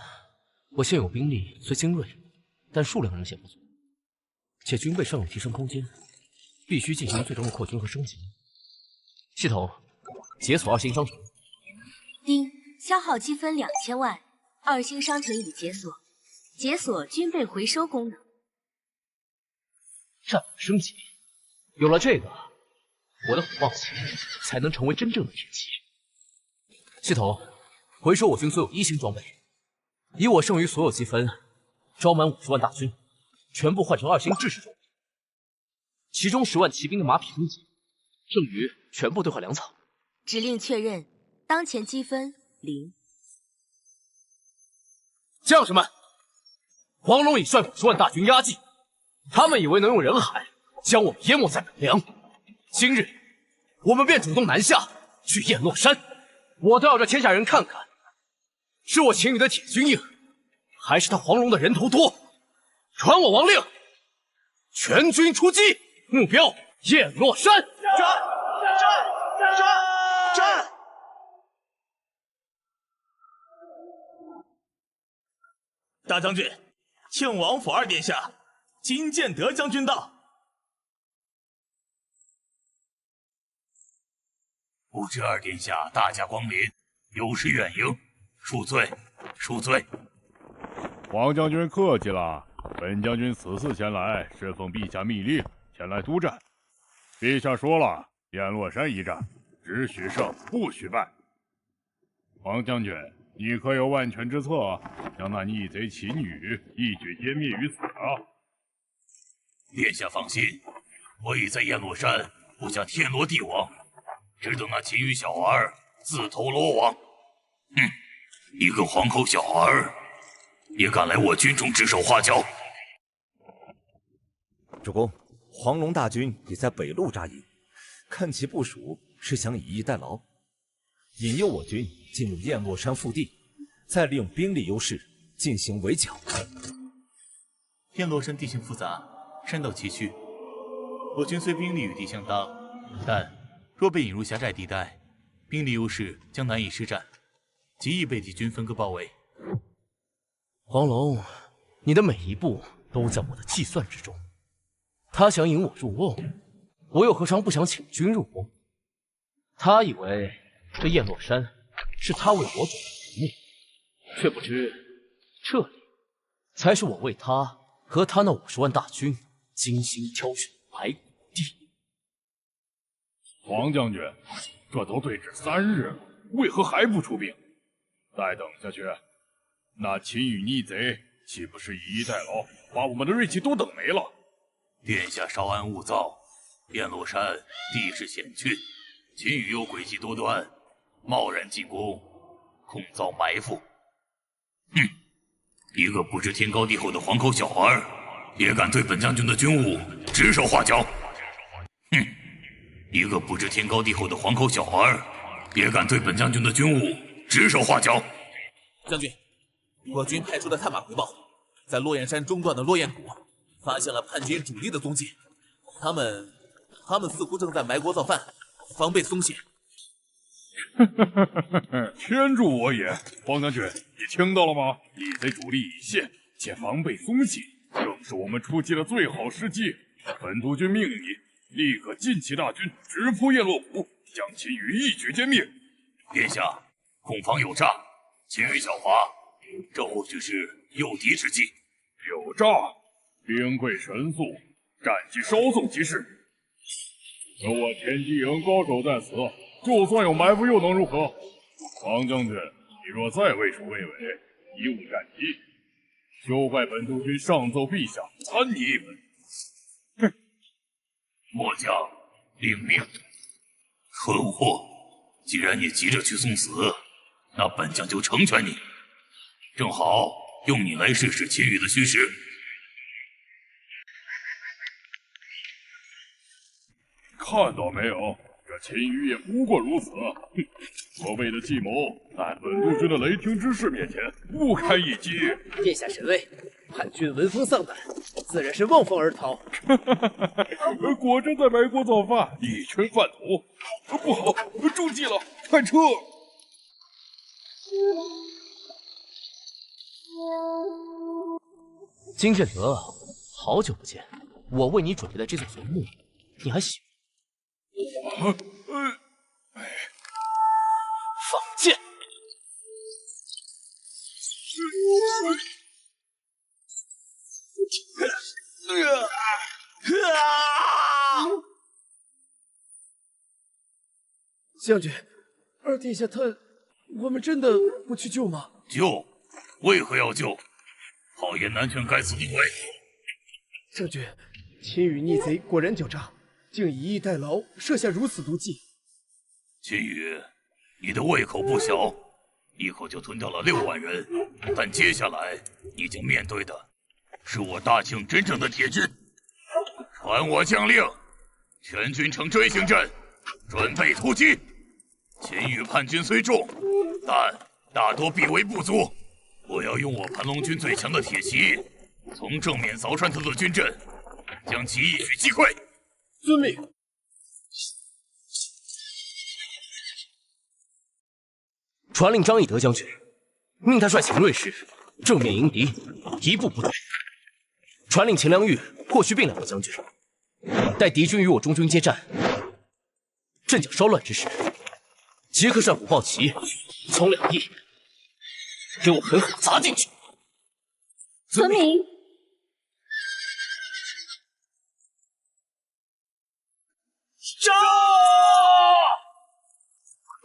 我现有兵力虽精锐，但数量明显不足，且军备尚有提升空间，必须进行最终的扩军和升级。系统，解锁2星商城。丁，消耗积分2000万，2星商城已解锁，解锁军备回收功能。战法升级，有了这个，我的虎豹骑才能成为真正的铁骑。系统，回收我军所有1星装备，以我剩余所有积分，招满50万大军，全部换成2星制式装备，其中10万骑兵的马匹升级，剩余全部兑换粮草。指令确认，当前积分0。将士们，黄龙已率50万大军压境，他们以为能用人海将我们淹没在北凉。今日我们便主动南下去雁落山，我都要让天下人看看，是我秦羽的铁军硬，还是他黄龙的人头多。传我王令，全军出击，目标雁落山。战！大将军，庆王府2殿下，金建德将军到。不知二殿下大驾光临，有失远迎，恕罪，恕罪。黄将军客气了，本将军此次前来是奉陛下密令前来督战。陛下说了，燕落山一战只许胜不许败。黄将军，你可有万全之策，将那逆贼秦羽一举歼灭于此啊？殿下放心，我已在燕落山布下天罗地网，只等那秦羽小儿自投罗网。一个皇后小儿也敢来我军中指手画脚。主公，黄龙大军已在北路扎营，看其部署是想以逸待劳，引诱我军进入燕落山腹地，再利用兵力优势进行围剿。燕落山地形复杂，山道崎岖，我军虽兵力与敌相当，但若被引入狭窄地带，兵力优势将难以施展，极易被敌军分割包围。黄龙，你的每一步都在我的计算之中。他想引我入瓮，我又何尝不想请君入瓮？他以为这燕落山是他为我准备的坟墓，却不知这里才是我为他和他那50万大军精心挑选的埋骨地。黄将军，这都对峙3日了，为何还不出兵？再等下去，那秦羽逆贼岂不是以逸待劳，把我们的锐气都等没了？殿下稍安勿躁，燕落山地势险峻，秦羽又诡计多端，贸然进攻，恐遭埋伏。一个不知天高地厚的黄口小儿，也敢对本将军的军务指手画脚。一个不知天高地厚的黄口小儿，也敢对本将军的军务指手画脚。将军，我军派出的探马回报，在落雁山中段的落雁谷发现了叛军主力的踪迹，他们似乎正在埋锅造饭，防备松懈。天助我也！黄将军，你听到了吗？逆贼主力已现，且防备松懈，正是我们出击的最好时机。本督军命你立刻尽起大军，直扑燕落谷，将秦羽一举歼灭。殿下，攻防有诈，秦羽狡猾，这或许是诱敌之计。有诈？兵贵神速，战机稍纵即逝。有我天机营高手在此，就算有埋伏又能如何？黄将军，你若再畏首畏尾，贻误战机，休怪本督军上奏陛下，参你一本。末将领命。蠢货，既然你急着去送死，那本将就成全你，正好用你来试试秦羽的虚实。看到没有，这秦羽也不过如此。所谓的计谋，在本督军的雷霆之势面前不堪一击。殿下神威，叛军闻风丧胆，自然是望风而逃。果真在埋锅造饭，一群饭桶！不好，中计了，快撤！金振德，好久不见，我为你准备的这座坟墓，你还喜欢？放箭！将军，二殿下他，我们真的不去救吗？救？为何要救？好言难劝该死的鬼！将军，秦羽逆贼果然狡诈，竟以逸待劳，设下如此毒计。秦羽，你的胃口不小，一口就吞掉了6万人，但接下来你将面对的是我大庆真正的铁军。传我将令，全军呈锥形阵，准备突击。秦羽叛军虽众，但大多臂围不足，我要用我盘龙军最强的铁骑，从正面凿穿他的军阵，将其一举击溃。遵命。传令张翼德将军，命他率秦锐士正面迎敌，一步不退。传令秦良玉或需并2个将军，待敌军与我中军接战，阵脚稍乱之时，即刻上古报齐，从2翼给我狠狠砸进去！遵命。杀！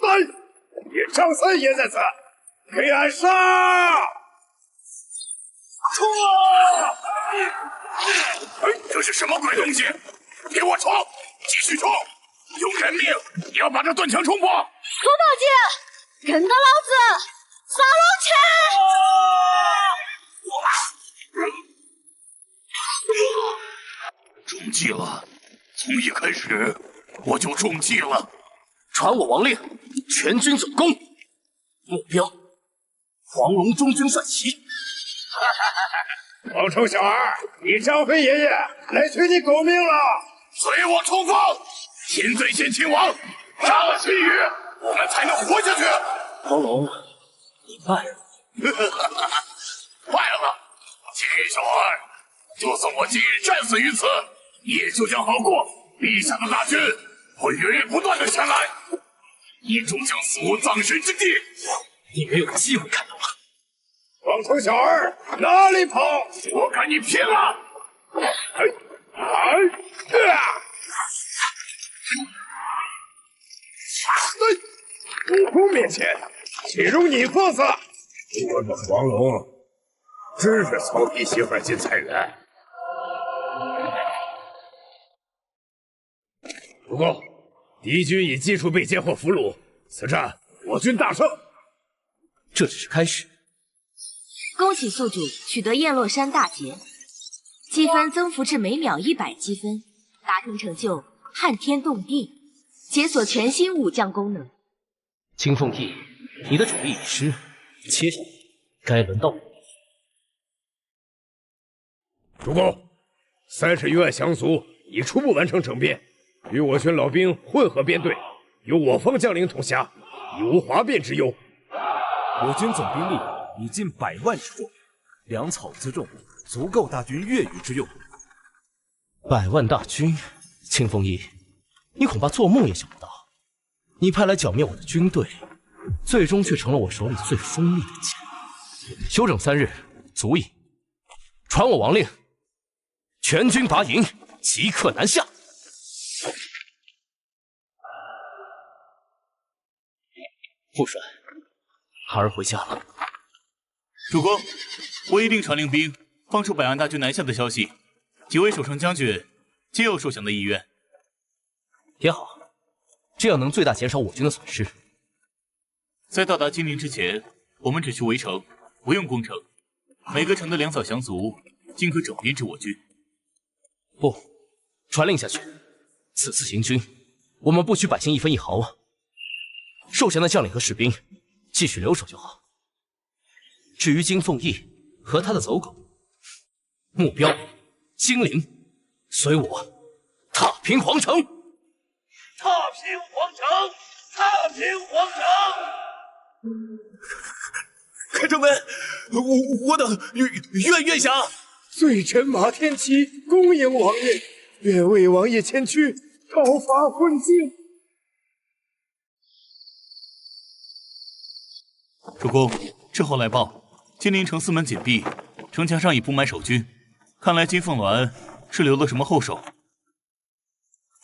来，叶张三也在此，给俺杀！冲啊！这是什么鬼东西？给我冲！继续冲！用人命也要把这盾墙冲破！苏宝剑，跟着老子，杀龙去！中计了，从一开始我就中计了。传我王令，全军总攻，目标黄龙中军帅旗。王臭小儿，你张飞爷爷来取你狗命了！随我冲锋！擒贼先擒王，杀了秦羽，我们才能活下去。黄龙，你败了。败了！秦羽小儿，就算我今日战死于此，也休想好过。陛下的大军会源源不断的前来，你终将死无葬身之地。你没有机会看到了。王臭小儿，哪里跑？我看你拼了！悟空面前，岂容你放肆！我的黄龙真是草皮媳妇进菜园。主公，敌军已基础被截获俘虏，此战我军大胜。这只是开始。恭喜宿主取得燕落山大捷，积分增幅至每秒100积分，达成成就撼天动地，解锁全新武将功能。青凤翼，你的主力已失，接下来该轮到我。主公，30余万降卒已初步完成整编，与我军老兵混合编队，由我方将领统辖，已无哗变之忧。我军总兵力已近100万之众，粮草辎重足够大军月余之用。100万大军，青凤翼，你恐怕做梦也想不到，你派来剿灭我的军队，最终却成了我手里最锋利的剑。休整3日，足矣。传我王令，全军拔营，即刻南下。副帅，孩儿回家了。主公，我一定传令兵放出100万大军南下的消息，几位守城将军皆有受降的意愿。也好，这样能最大减少我军的损失。在到达金陵之前，我们只需围城，不用攻城。每个城的粮草降卒，尽可整编至我军。不，传令下去，此次行军，我们不许百姓一分一毫啊！受降的将领和士兵，继续留守就好。至于金凤翼和他的走狗，目标金陵，随我踏平皇城！踏平皇城！踏平皇城！开城门，我等愿下。罪臣马天齐恭迎王爷，愿为王爷前驱，讨伐昏君。主公，斥候来报，金陵城4门紧闭，城墙上已布满守军，看来金凤鸾是留了什么后手。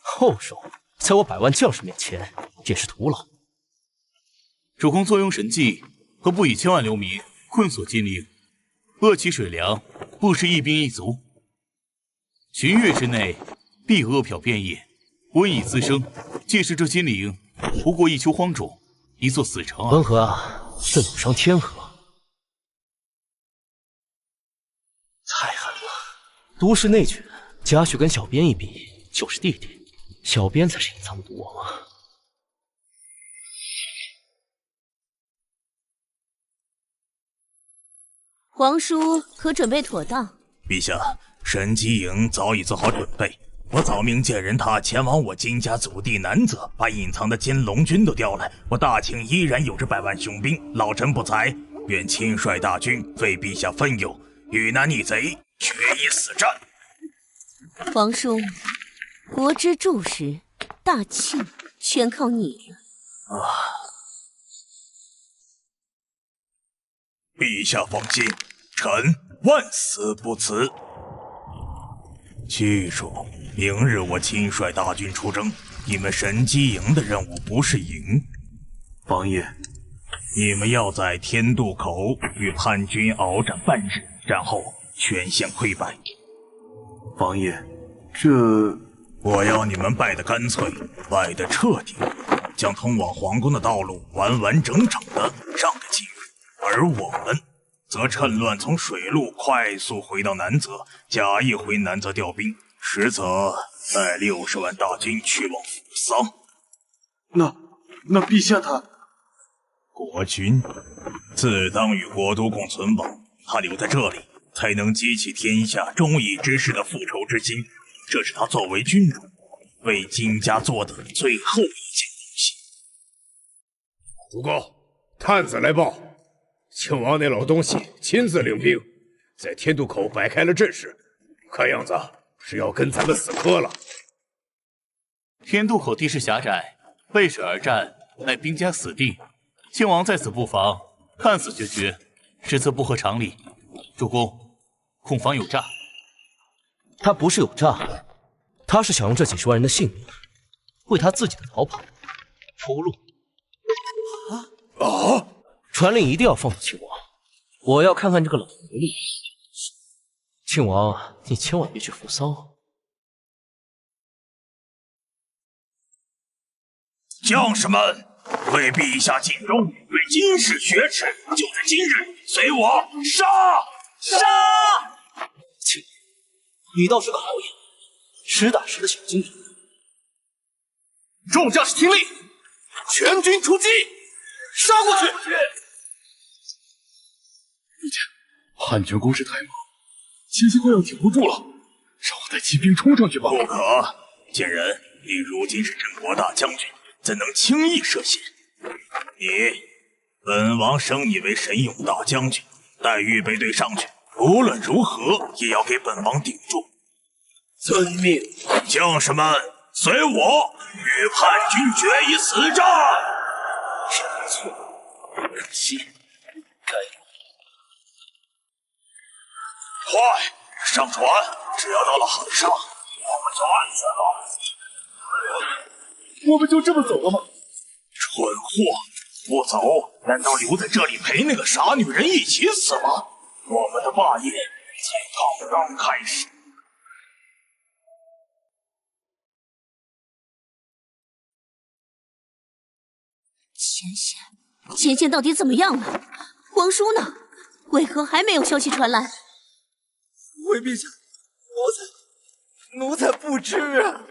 后手，在我100万将士面前也是徒劳。主公坐拥神计，何不以千万流民困锁金陵，扼其水粮，不失一兵一卒？旬月之内，必饿殍遍野，瘟疫滋生。届时这金陵不过一丘荒冢，一座死城啊！文和啊，这怒伤天和，太狠了！都市内卷，贾诩跟小编一比就是弟弟，小编才是隐藏的毒王啊！皇叔可准备妥当？陛下，沈姬营早已做好准备。我早命剑人他前往我金家祖地南泽，把隐藏的金龙军都调来。我大清依然有着100万雄兵，老臣不才，愿亲率大军为陛下分忧，与那逆贼决一死战。皇叔，国之柱石，大庆全靠你了。陛下放心，臣万死不辞。记住，明日我亲率大军出征，你们神机营的任务不是赢。王爷，你们要在天渡口与叛军鏖战半日，然后全线溃败。王爷，我要你们败得干脆，败得彻底，将通往皇宫的道路完完整整的让给秦羽，而我们则趁乱从水路快速回到南泽，假意回南泽调兵，实则带60万大军去往扶桑。那陛下他国君自当与国都共存亡，他留在这里，才能激起天下忠义之士的复仇之心。这是他作为君主为金家做的最后一件东西。主公，探子来报，庆王那老东西亲自领兵，在天渡口摆开了阵势，看样子是要跟咱们死磕了。天渡口地势狭窄，背水而战，乃兵家死地。庆王在此布防，看死决绝，实则不合常理。主公，恐防有诈。他不是有诈，他是想用这几十万人的性命，为他自己的逃跑铺路。传令一定要放走庆王，我要看看这个老狐狸。庆王，你千万别去扶桑。将士们，为陛下尽忠，为金氏雪耻，就在今日，随我杀！庆，你倒是个好眼，实打实的小精灵。众将士听令，全军出击，杀过去！叛军攻势太猛，姐姐快要挺不住了，让我带骑兵冲上去吧。不可，贱人，你如今是镇国大将军，怎能轻易涉险？本王升你为神勇大将军，带预备队上去，无论如何也要给本王顶住。遵命。将士们，随我与叛军决一死战！认错，可惜，该快上船！只要到了海上，我们就安全了。我们就这么走了吗？蠢货，不走，难道留在这里陪那个傻女人一起死吗？我们的霸业才刚刚开始。前线到底怎么样了？皇叔呢？为何还没有消息传来？回陛下，奴才不知啊。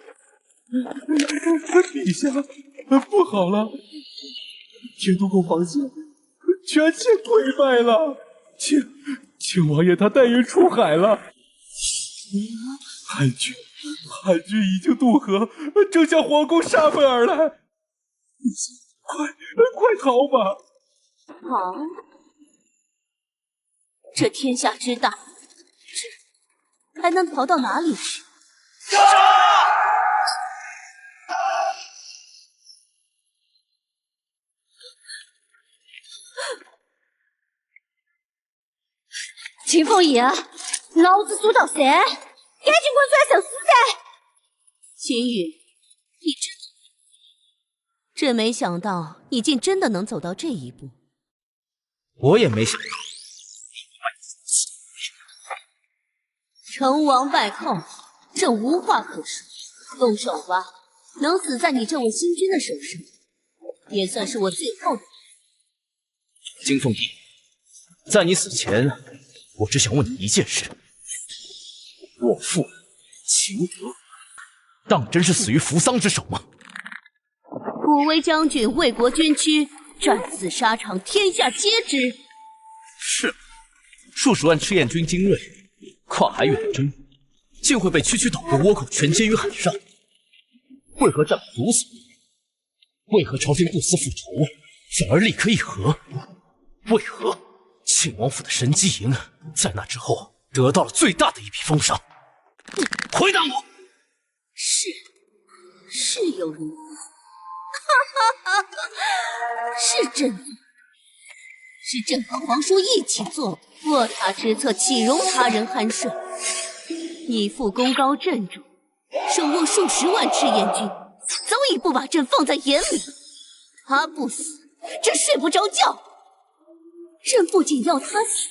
陛下，不好了！天渡口防线全线溃败了，庆王爷他带人出海了。叛军已经渡河，正向皇宫杀奔而来。快逃吧！好，这天下之大，还能逃到哪里去？秦凤仪，老子数到3，赶紧滚出来受死噻！秦羽，你真没想到你竟真的能走到这一步。我也没想到。成王败寇，这无话可说。动手吧，能死在你这位新君的手上，也算是我最后的。金凤仪，在你死前，我只想问你一件事：我父秦德，当真是死于扶桑之手吗？古威将军为国捐躯，战死沙场，天下皆知。是，数十万赤焰军精锐，跨海远征，竟会被区区岛国倭寇全歼于海上。为何战不如此？为何朝廷不思复仇，反而力可以和？为何庆王府的神机营在那之后得到了最大的一笔封赏？回答我！是有如此，是真的，是朕和皇叔一起做的，卧榻之侧岂容他人酣睡？你父功高震主，手握数十万赤焰军，早已不把朕放在眼里。他不死，朕睡不着觉。朕不仅要他死，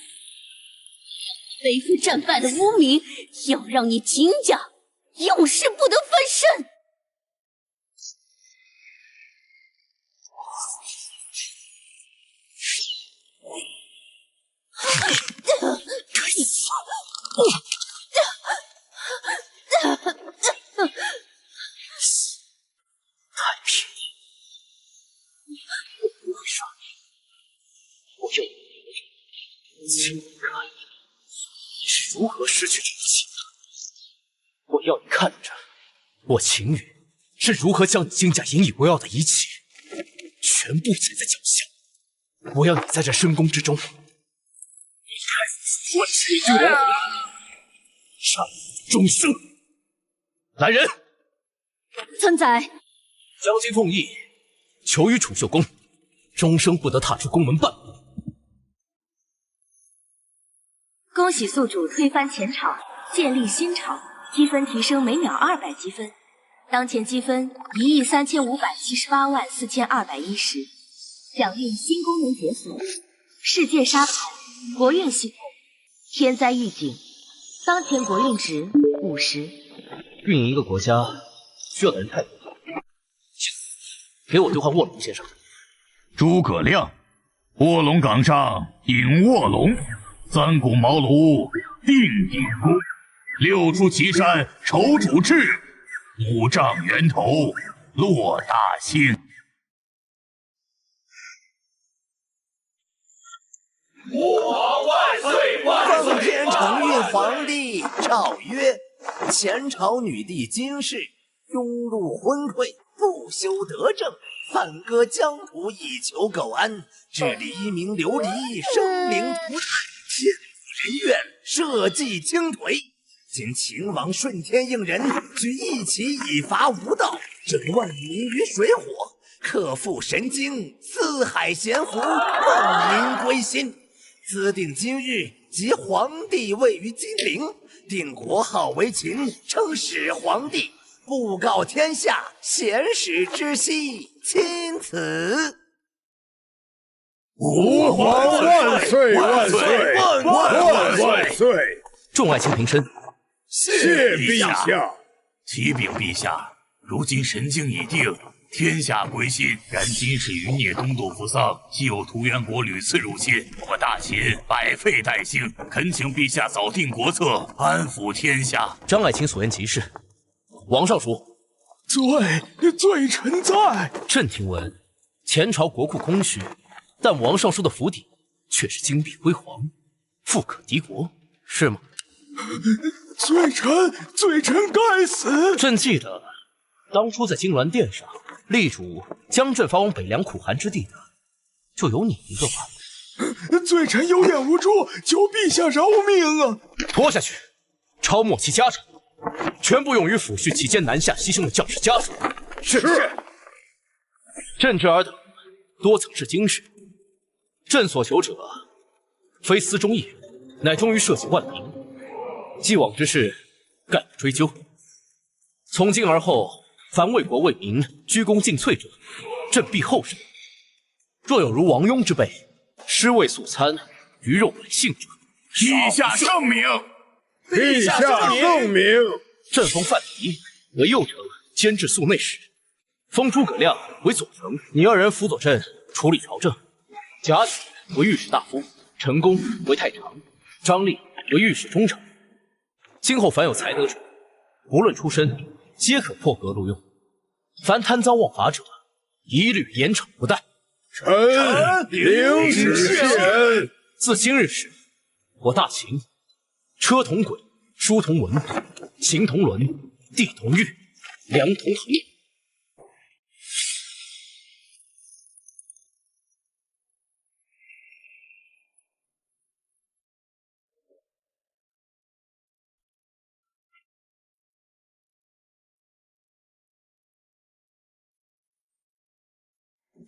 背负战败的污名，要让你秦家永世不得翻身。太平，我会杀你！我要你亲眼看你是如何失去这一切的。我要你看着我秦羽是如何将你金家引以为傲的一切全部踩在脚下。我要你在这深宫之中，我秦羽杀终生。来人！村仔，将军奉懿，囚于储秀宫，终生不得踏出宫门半步。恭喜宿主推翻前朝，建立新朝，积分提升每秒200积分，当前积分135784210，奖励新功能解锁：世界沙盘、国运系统、天灾预警，当前国运值50。运营一个国家需要的人太多了，给我兑换卧龙先生。诸葛亮，卧龙岗上引卧龙，3顾茅庐定鼎功，6出祁山筹主志，5丈源头落大兴。吾皇万岁万岁！奉天承运皇帝诏曰：前朝女帝金氏庸碌昏聩，不修德政，反割疆土以求苟安，致黎民流离，生灵涂炭，天不人怨，社稷倾颓。今秦王顺天应人，举义旗以伐无道，拯万民于水火，克复神经，四海咸服，万民归心。兹定今日，即皇帝位于金陵，定国号为秦，称始皇帝，布告天下，贤使之熙，钦此。吾皇万岁万岁万岁！众爱卿平身。谢陛下。启禀陛下，如今神经已定，天下归心。然今世余孽东渡扶丧，既有图元国屡次入侵，我大秦百废待兴，恳请陛下早定国策，安抚天下。张爱卿所言极是。王尚书，罪臣在。朕听闻前朝国库空虚，但王尚书的府邸却是金碧辉煌，富可敌国，是吗？罪臣该死！朕记得当初在金銮殿上力主将朕发往北凉苦寒之地的，就有你一个吧。罪臣有眼无珠，求陛下饶命啊！拖下去，抄没其家产，全部用于抚恤期间南下牺牲的将士家属。是。朕这尔等多曾是经世，朕所求者非私忠义人，乃忠于社稷万民。既往之事，概不追究。从今而后，凡为国为民鞠躬尽瘁者，朕必厚审。若有如王庸之辈，尸位素餐，鱼肉百姓者，陛下圣明！陛下圣明！朕封范蠡为右丞监制宿内史，封诸葛亮为左丞，你二人辅佐朕处理朝政。贾诩为御史大夫，陈宫为太常，张力为御史中丞。今后凡有才德者，无论出身，皆可破格录用。凡贪赃枉法者，一律严惩不贷。臣领旨谢恩。自今日始，我大秦车同轨，书同文，行同伦，地同玉，粮同衡。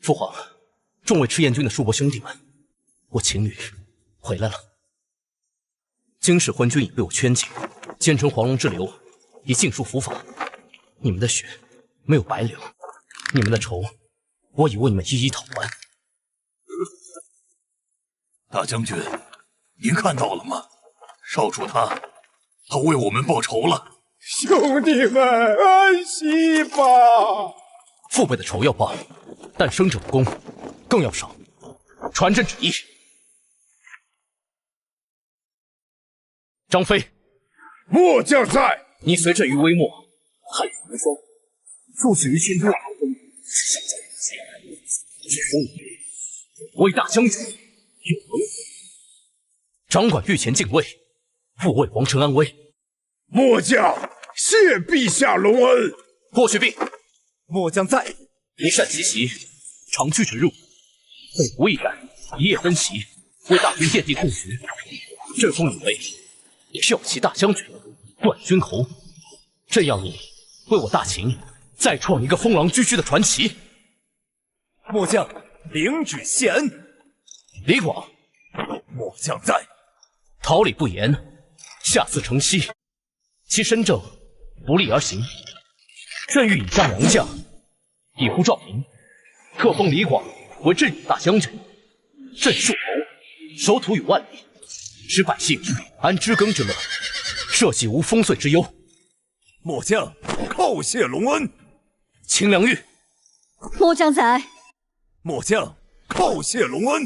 父皇，众位赤焰军的叔伯兄弟们，我秦羽回来了。金氏昏君已被我圈禁，奸臣黄龙之流已尽数伏法。你们的血没有白流，你们的仇，我已为你们一一讨还。大将军，您看到了吗？少主他为我们报仇了。兄弟们，安息吧！父辈的仇要报，但生者的功更要赏。传朕旨意。张飞，末将在。你随朕于微末，汉与无双，数死于千军华中，是现在为大将军有荣。掌管御前禁卫，护卫皇城安危。末将谢陛下隆恩。霍去病，末将在。你善奇袭，常驱神入，北吴一战，一夜奔袭，为大军奠定共局。朕封以为骠骑大将军，冠军侯。朕要你为我大秦再创一个封狼居胥的传奇。末将领旨谢恩。李广，末将在。桃李不言，下自成蹊。其身正，不立而行。朕欲以下良将，以护赵民，特封李广为镇远大将军。朕戍侯，守土与万里，使百姓安知耕之乐，社稷无丰岁之忧。末将叩谢隆恩。秦良玉，末将在。末将叩谢隆恩。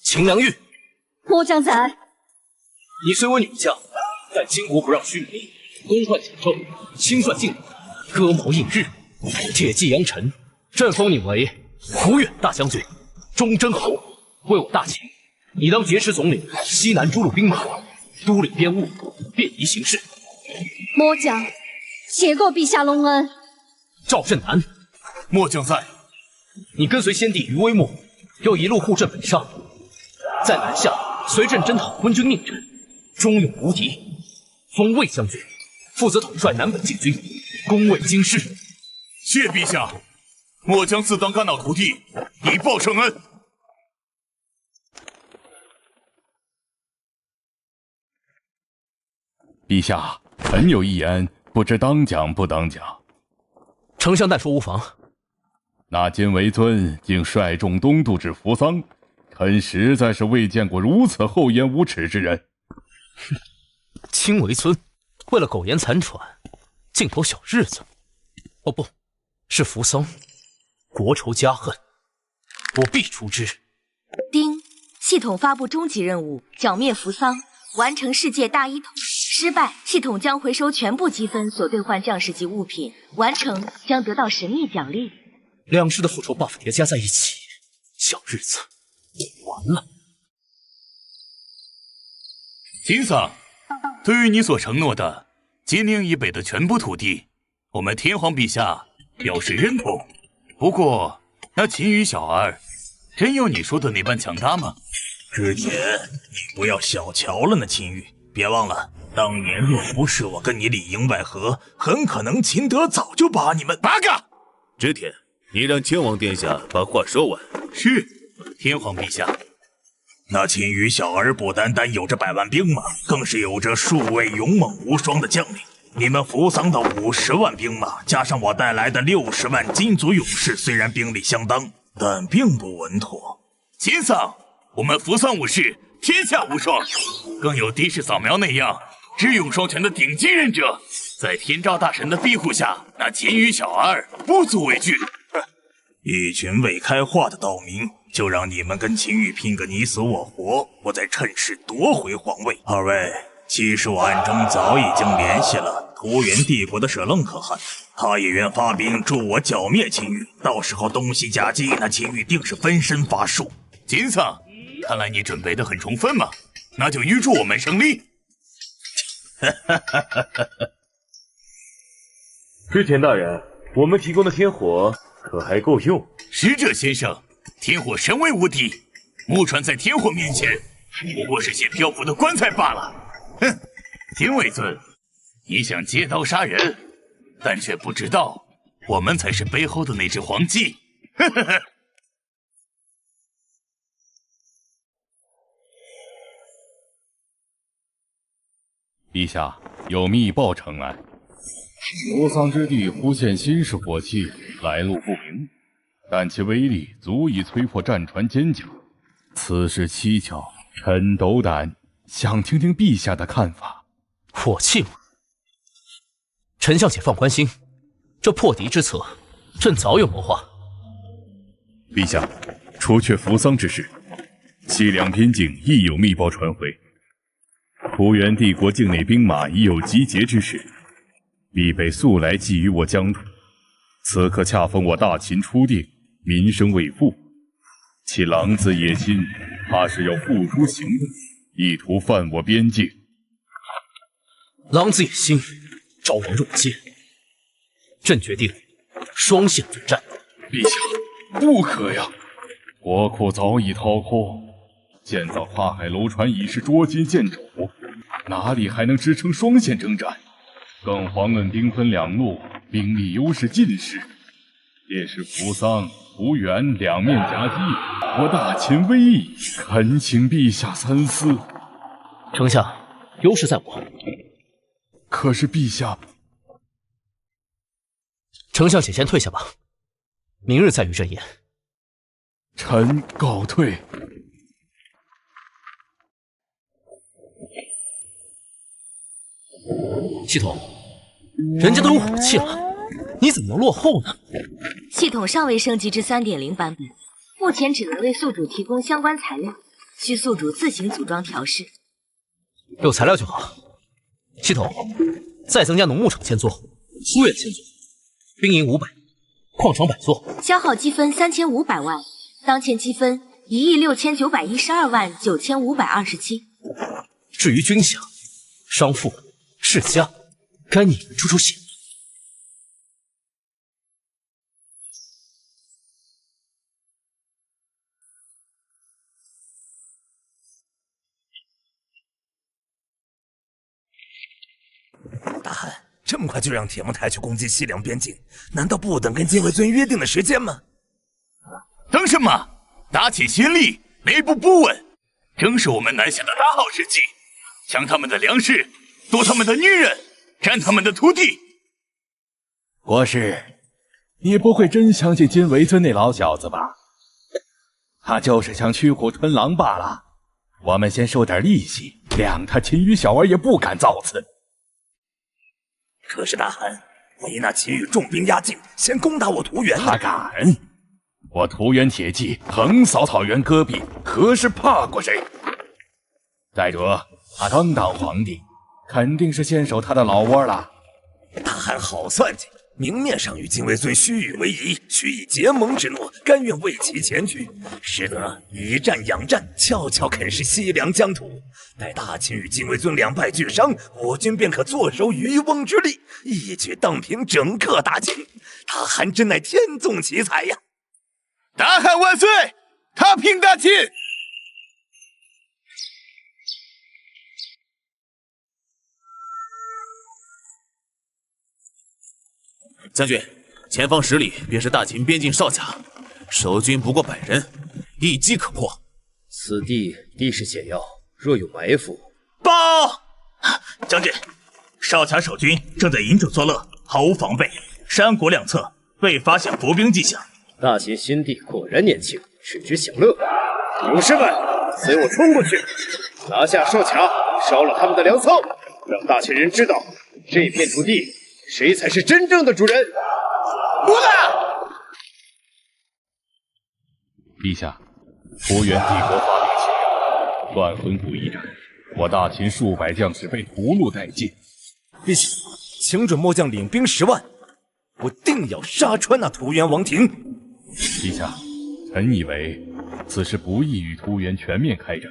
秦良玉，末将在。你虽为女将，但巾帼不让须眉，公换简胄，轻率进礼，割毛应日，铁骑扬尘。朕封你为抚远大将军，忠贞侯。为我大秦，你当节持总领西南诸路兵马，督领边务，便宜行事。末将谢过陛下隆恩。赵振南，末将在。你跟随先帝于微末，又一路护朕北上，在南下随朕征讨昏君佞臣，忠勇无敌。封魏将军，负责统帅南北禁军，攻卫京师。谢陛下，末将自当肝脑涂地，以报圣恩。陛下，臣有一言，不知当讲不当讲。丞相但说无妨。那金为尊竟率众东渡至扶桑，臣实在是未见过如此厚颜无耻之人。哼，金为尊为了苟延残喘，尽头小日子。哦不，是扶桑，国仇家恨，我必除之。丁，系统发布终极任务：剿灭扶桑，完成世界大一统。失败，系统将回收全部积分所兑换将士及物品；完成将得到神秘奖励。两世的复仇 buff 叠加在一起，小日子完了。秦桑，对于你所承诺的金陵以北的全部土地，我们天皇陛下表示认同。不过，那秦羽小儿真有你说的那般强大吗？之前你不要小瞧了那秦羽，别忘了，当年若不是我跟你里应外合，很可能秦德早就把你们八个。织田，你让天王殿下把话说完。是，天皇陛下。那秦羽小儿不单单有着100万兵马，更是有着数位勇猛无双的将领。你们扶桑的50万兵马，加上我带来的60万金族勇士，虽然兵力相当，但并不稳妥。秦桑，我们扶桑武士天下无双，更有的士扫描那样智勇双全的顶级忍者，在天照大神的庇护下，那秦羽小儿不足为惧。一群未开化的岛民，就让你们跟秦羽拼个你死我活，我再趁势夺回皇位。二位，其实我暗中早已经联系了图元帝国的舍楞可汗，他也愿发兵助我剿灭秦羽。到时候东西夹击，那秦羽定是分身乏术。金桑，看来你准备得很充分嘛，那就预祝我们胜利。织田大人，我们提供的天火可还够用？使者先生，天火神威无敌，木船在天火面前不过是些漂浮的棺材罢了。哼，金卫尊，你想借刀杀人，但却不知道我们才是背后的那只黄鸡。陛下有密报呈来，扶桑之地忽现新式火器，来路不明，但其威力足以摧破战船坚甲。此事蹊跷，臣斗胆，想听听陛下的看法。火器吗？丞相且放宽心，这破敌之策，朕早有谋划。陛下，除却扶桑之事，西凉边境亦有密报传回。胡元帝国境内兵马已有集结之势，必备素来觊觎我疆土。此刻恰逢我大秦初定，民生未复，其狼子野心，怕是要付诸行动，意图犯我边境。狼子野心，招人入界。朕决定双线作战。陛下，不可呀！国库早已掏空。建造跨海楼船已是捉襟见肘，哪里还能支撑双线征战？更遑论兵分两路，兵力优势尽失。届时扶桑、胡元两面夹击，我大秦危矣！恳请陛下三思。丞相，优势在我。可是陛下，丞相且先退下吧，明日再与朕言。臣告退。系统，人家都有火器了，你怎么能落后呢？系统尚未升级至 3.0 版本，目前只能为宿主提供相关材料，需宿主自行组装调试。有材料就好。系统，再增加农牧场千座，书院千座，兵营500，矿场100座，消耗积分3500万，当前积分169129527。至于军饷、商赋、世家，该你们出血。大汗，这么快就让铁木台去攻击西凉边境，难道不等跟禁卫军约定的时间吗？等什么？打起先例，内部不稳，正是我们南下的大好时机。抢他们的粮食，夺他们的女人，占他们的土地。国师，你不会真相信金维尊那老小子吧？他就是想驱虎吞狼罢了。我们先收点利息，谅他秦羽小儿也不敢造次。可是大汗，万一那秦羽重兵压境，先攻打我屠原呢？他敢！我屠原铁骑横扫草原戈壁，何时怕过谁？再者，他刚当皇帝，肯定是先守他的老窝了。大汗好算计，明面上与禁卫军虚与委蛇，许以结盟之诺，甘愿为其前去，实则以战养战，悄悄啃食西凉疆土。待大秦与禁卫军两败俱伤，我军便可坐收渔翁之利，一举荡平整个大秦。大汗真乃天纵奇才呀！大汗万岁！踏平大秦！将军，前方10里便是大秦边境哨卡，守军不过100人，一击可破。此地地势险要，若有埋伏，报！将军，哨卡守军正在饮酒作乐，毫无防备，山谷两侧未发现伏兵迹象。大秦新帝果然年轻，只知享乐。勇士们，随我冲过去，拿下哨卡，烧了他们的粮仓，让大秦人知道这片土地谁才是真正的主人。不打！陛下，胡元帝国发兵侵扰，乱魂谷一战，我大秦数百将士被屠戮殆尽。陛下，请准末将领兵10万，我定要杀穿那屠原王庭。陛下，臣以为此时不宜与屠原全面开战。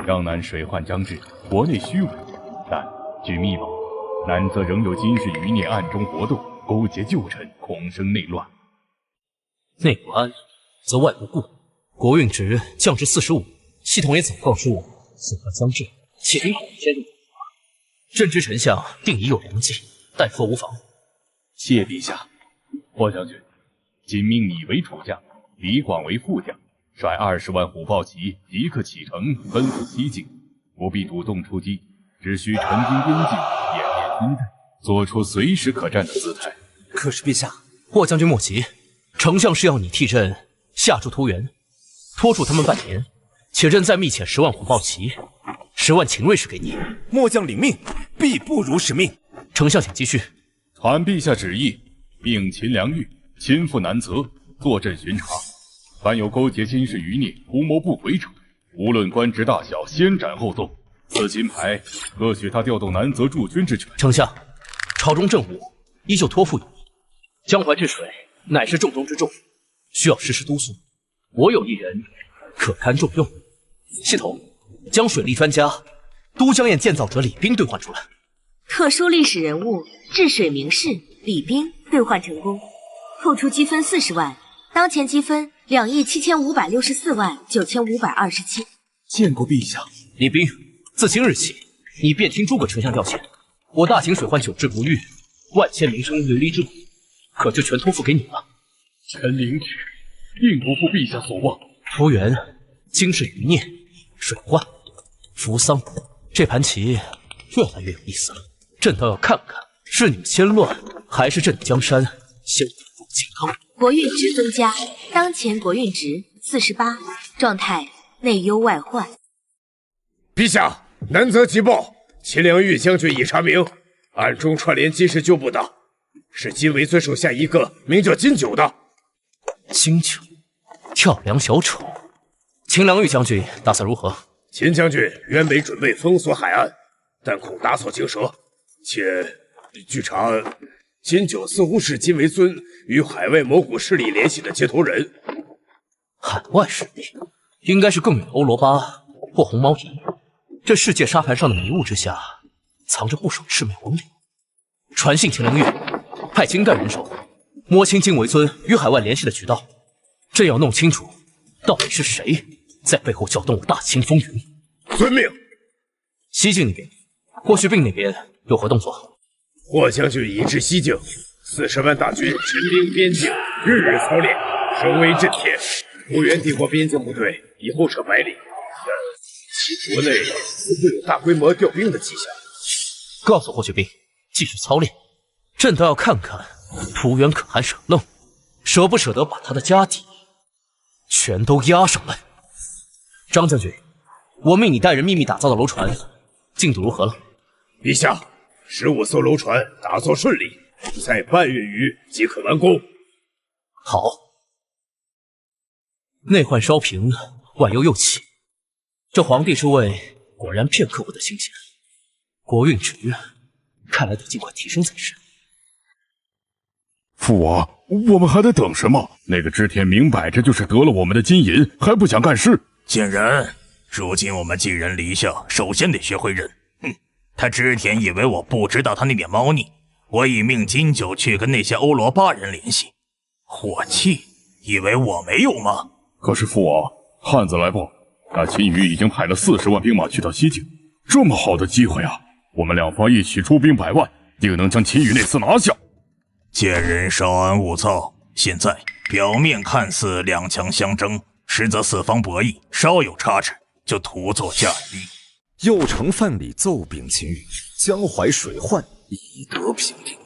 江南水患将至，国内虚伪，但据密报，南则仍有金氏余孽暗中活动，勾结旧臣，恐生内乱。内不安，则外不顾。国运值降至45，系统也早告知我，此刻将至，且兵恐天入。朕知丞相定已有良计，待佛无妨。谢陛下。霍将军，今命你为主将，李广为副将，率20万虎豹骑即刻启程，奔赴西境，不必主动出击，只需陈兵边境，演练兵刃，做出随时可战的姿态。可是陛下，霍将军莫急，丞相是要你替朕下驻图原，拖住他们半年，且朕再密遣10万虎豹骑，10万秦锐士给你。末将领命，必不辱使命。丞相请继续。传陛下旨意，命秦良玉亲赴南泽，坐镇巡查。凡有勾结金氏余孽、图谋不轨者，无论官职大小，先斩后奏。此金牌各许他调动南泽驻军之权。丞相，朝中政务依旧托付于你，江淮治水乃是重中之重，需要时时督促。我有一人可堪重用。系统将水利专家都江堰建造者李冰兑换出来。特殊历史人物治水名士李冰兑换成功，扣除积分40万，当前积分275649527。见过陛下。李冰，自今日起，你便听诸葛丞相调遣，我大秦水患久治不愈，万千民生流离之苦，可就全托付给你了。臣领旨，定不负陛下所望。图原、经世余孽、水患、扶桑，这盘棋越来越有意思了。朕倒要看看，是你们先乱，还是朕江山先稳入靖康？国运值增加，当前国运值48，状态内忧外患。陛下，南泽急报，秦良玉将军已查明，暗中串联金氏旧部的，是金为尊手下一个名叫金九的。金九，跳梁小丑。秦良玉将军打算如何？秦将军原本准备封锁海岸，但恐打草惊蛇，且据查，金九似乎是金为尊与海外某股势力联系的接头人。海外势力应该是更远的欧罗巴或红毛蚁。这世界沙盘上的迷雾之下，藏着不少魑魅魍魉。传信秦良玉，派精干人手摸清金为尊与海外联系的渠道。朕要弄清楚，到底是谁在背后搅动我大秦风云。遵命。西境那边，霍去病那边有何动作？霍将军已至西境，40万大军陈兵边境，日日操练，声威震天。图原帝国边境部队已后撤100里，但其国内似乎有大规模调兵的迹象。告诉霍去病继续操练，朕倒要看看图原可汗舍愣舍不舍得把他的家底全都压上来。张将军，我命你带人秘密打造的楼船进度如何了？陛下，15艘楼船打造顺利，在半月余即可完工。好。内患稍平，外忧又起。这皇帝之位果然片刻我的心弦，国运值看来得尽快提升才是。父王，我们还得等什么？那个织田明摆着就是得了我们的金银，还不想干事。贱人，如今我们寄人篱下，首先得学会忍。他织田以为我不知道他那点猫腻，我已命金九去跟那些欧罗巴人联系。火气，以为我没有吗？可是父王，汉子来报，那秦羽已经派了40万兵马去到西境，这么好的机会啊！我们两方一起出兵100万，定能将秦羽那厮拿下。贱人稍安勿躁，现在表面看似两强相争，实则四方博弈，稍有差池就徒作驾驭。右丞范蠡奏禀秦羽，江淮水患已得平定。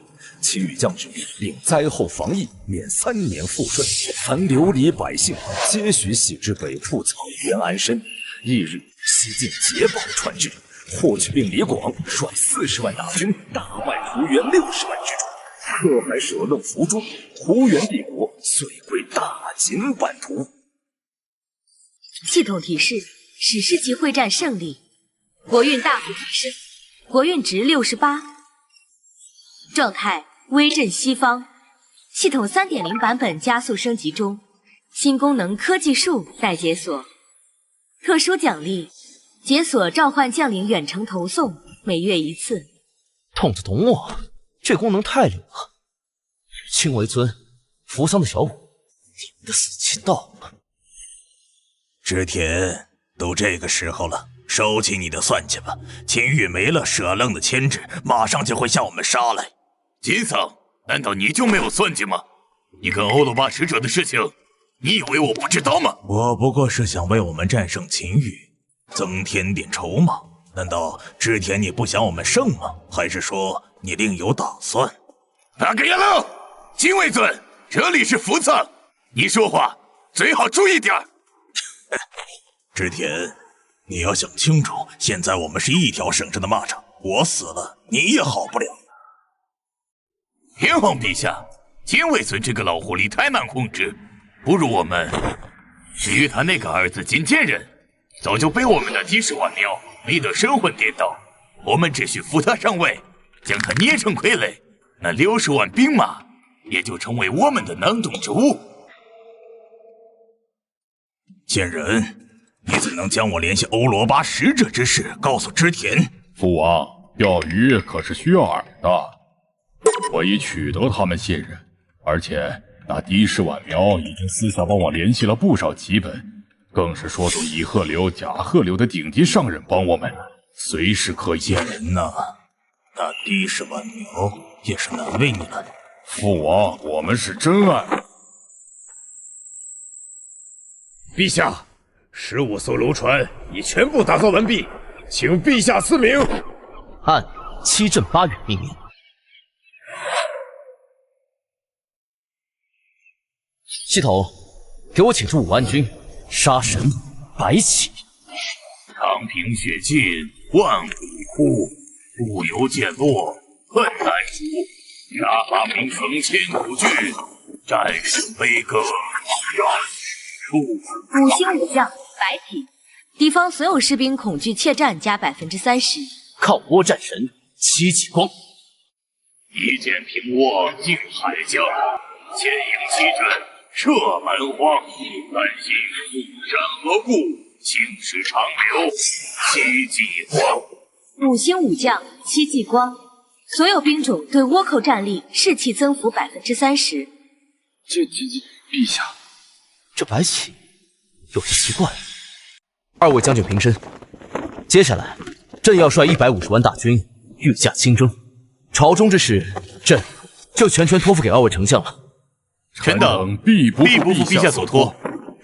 秦羽将军令灾后防疫免3年赋税，凡流离百姓皆许徙至北铺草原安身。翌日，西境捷报传至，霍去病李广率40万大军大败图原60万之众，可汗舍愣伏诛，图原帝国遂归大秦版图。系统提示：史诗级会战胜利，国运大幅提升，国运值68，状态威震西方。系统 3.0 版本加速升级中，新功能科技树待解锁。特殊奖励：解锁召唤将领远程投送，每月1次。懂得懂我，这功能太灵了。青为尊，扶桑的小五，你们的死期到了。织田，都这个时候了，收起你的算计吧。秦羽没了舍愣的牵制，马上就会向我们杀来。金桑，难道你就没有算计吗？你跟欧罗巴使者的事情，你以为我不知道吗？我不过是想为我们战胜秦羽增添点筹码，难道织田你不想我们胜吗？还是说你另有打算？大哥言了，金卫尊，这里是福藏，你说话最好注意点。织田，你要想清楚，现在我们是一条绳上的蚂蚱，我死了你也好不了。天皇陛下，金卫尊这个老狐狸太难控制，不如我们至于他那个儿子金剑人，早就被我们的敌视万苗迷得神魂颠倒，我们只需扶他上位，将他捏成傀儡，那60万兵马也就成为我们的囊中之物。剑人，你怎能将我联系欧罗巴使者之事告诉织田？父王，钓鱼可是需要饵的，我已取得他们信任，而且那的士晚苗已经私下帮我联系了不少旗本，更是说出乙贺流、甲贺流的顶级上人帮我们，随时可以。剑人呐，那的士晚苗也是难为你了。父王，我们是真爱。陛下，15艘楼船已全部打造完毕，请陛下赐名。按7镇8远命令。系统，给我请出5万军，杀神白起。长平血尽，万骨枯，陆游渐落，恨难除。压八名城千古惧，战胜悲歌5星武将白起，敌方所有士兵恐惧怯战加30%。靠倭战神戚继光，一剑平倭靖海疆，牵引七阵射蛮荒，担心富山河固，青史长流戚继光。 5星武将戚继光，所有兵种对倭寇战力士气增幅30%。陛下，这白起有些奇怪。2位将军平身，接下来朕要率150万大军御驾亲征，朝中之事，朕就全权托付给2位丞相了。臣等必不负陛下所托，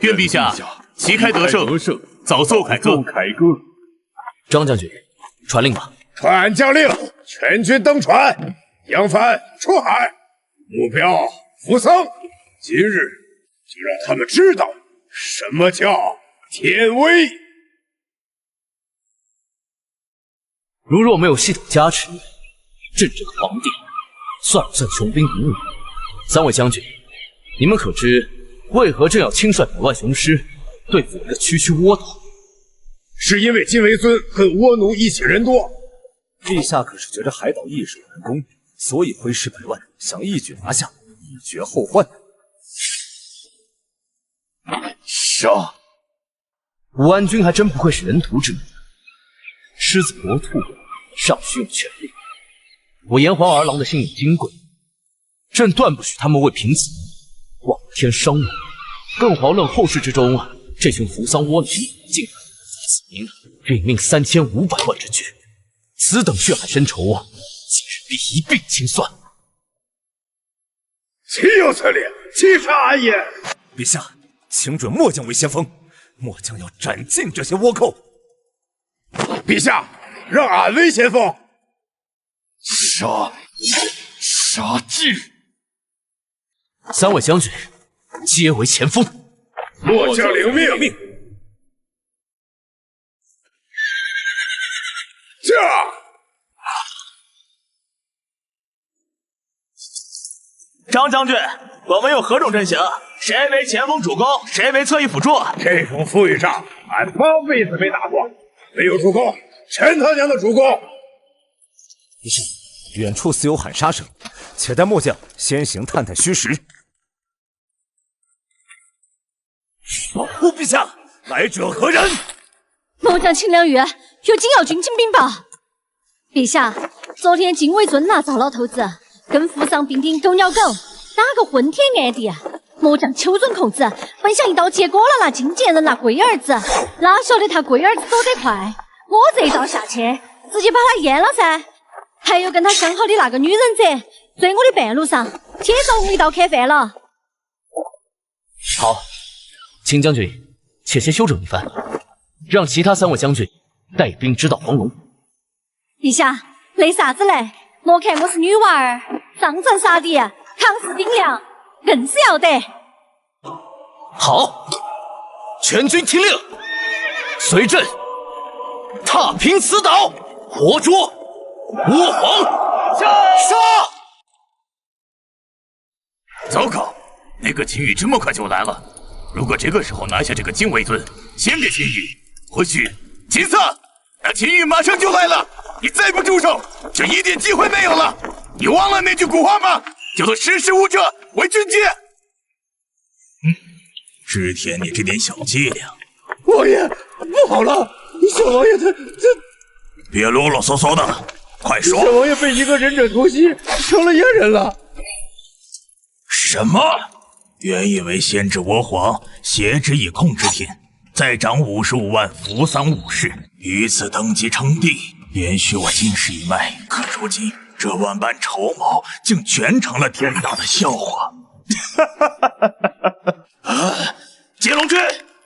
愿陛下旗开得胜，早奏凯歌。张将军，传令吧。传将令，全军登船，扬帆出海，目标扶桑。今日就让他们知道什么叫天威。如若没有系统加持，朕这个皇帝算不算穷兵黩武？3位将军，你们可知为何朕要亲率100万雄师对付一个区区倭岛？是因为金维尊恨倭奴一起人多。陛下可是觉得海岛易守难攻，所以挥师100万，想一举拿下，以绝后患。杀！5万军还真不愧是人屠之母，狮子搏兔，尚需用全力。我炎黄儿郎的心有金贵，朕断不许他们为平子望天伤我。更遑论后世之中这群扶桑倭奴竟然子民殒命3500万之巨，此等血海深仇今日必一并清算。岂有此理！欺杀安也！陛下，请准末将为先锋，末将要斩尽这些倭寇。陛下，让俺为先锋。杀尽！3位将军，皆为前锋。末将领命。驾！张将军，我们用何种阵型？谁为前锋主攻，谁为侧翼辅助？这种富裕仗，俺8辈子没打过。没有主攻，全他娘的主攻！医生，远处似有喊杀声，且待末将先行探探虚实。陛下，来者何人？末将秦良宇，有金耀军精兵报。陛下，昨天金卫尊那赵老头子跟扶桑兵丁狗咬狗，打个昏天暗地。末将求准控制，本想一刀结果了那金剑人那龟儿子，哪晓得他龟儿子走得快，我这一刀下去，直接把他阉了噻。还有跟他相好的那个女忍者，追我的半路上，铁遭我一刀砍翻了。好，秦将军，且先休整一番，让其他3位将军带兵直捣黄龙。陛下，累啥子嘞？莫看我是女娃儿，上阵杀敌，抗势顶梁，硬是要得。好，全军听令，随朕踏平此岛，活捉倭皇！杀！糟糕，那个秦羽这么快就来了。如果这个时候拿下这个金尾尊，先给秦羽，或许金色，那秦羽马上就来了。你再不住手，就一点机会没有了。你忘了那句古话吗？叫做识时务者为俊杰。织田，你这点小伎俩，王爷，不好了！小王爷他别啰啰嗦嗦的，快说！小王爷被一个忍者突袭，成了阉人了。什么？原以为先制倭皇，挟之以控制天，再涨55万扶桑武士，于此登基称帝，延续我金氏一脉。可如今这万般筹谋，竟全成了天大的笑话！接龙军，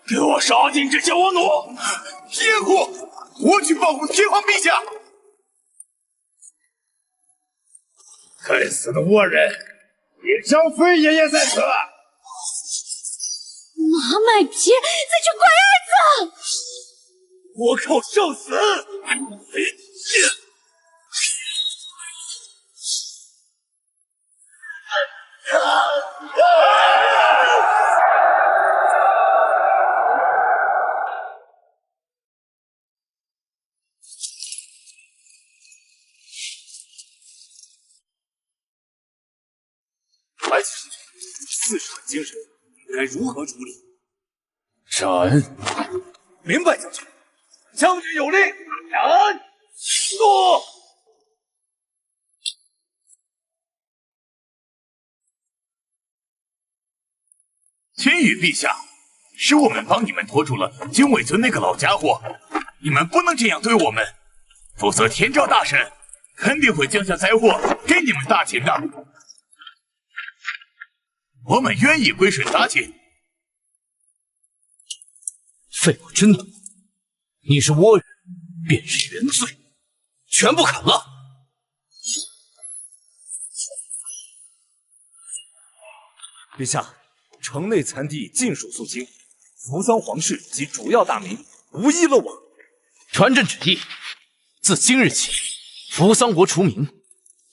给我杀尽这些倭奴！天虎，我去保护天皇陛下。该死的倭人，叶张飞爷爷在此！马买皮，这群乖儿子！倭寇受死！白起将军，40万精神，该如何处理？斩！明白，将军。将军有令，斩！坐。秦羽陛下，是我们帮你们拖住了金尾尊那个老家伙，你们不能这样对我们，否则天照大神肯定会降下灾祸给你们大秦的。我们愿意归顺大秦。废话真多，你是倭人，便是原罪，全部砍了！陛下，城内残地尽数肃清，扶桑皇室及主要大名无一漏网。传朕旨意，自今日起，扶桑国除名，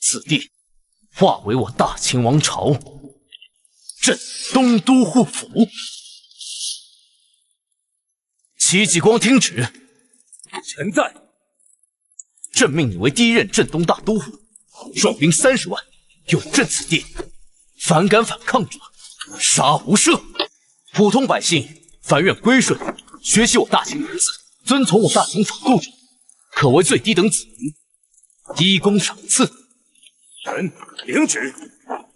此地化为我大秦王朝。朕东都护府。戚继光听旨。臣在。朕命你为第一任镇东大都护，壮兵30万，有朕此地，凡敢反抗者，杀无赦。普通百姓凡愿归顺，学习我大秦文字，遵从我大秦法度者，可为最低等子民，低功赏赐。臣领旨，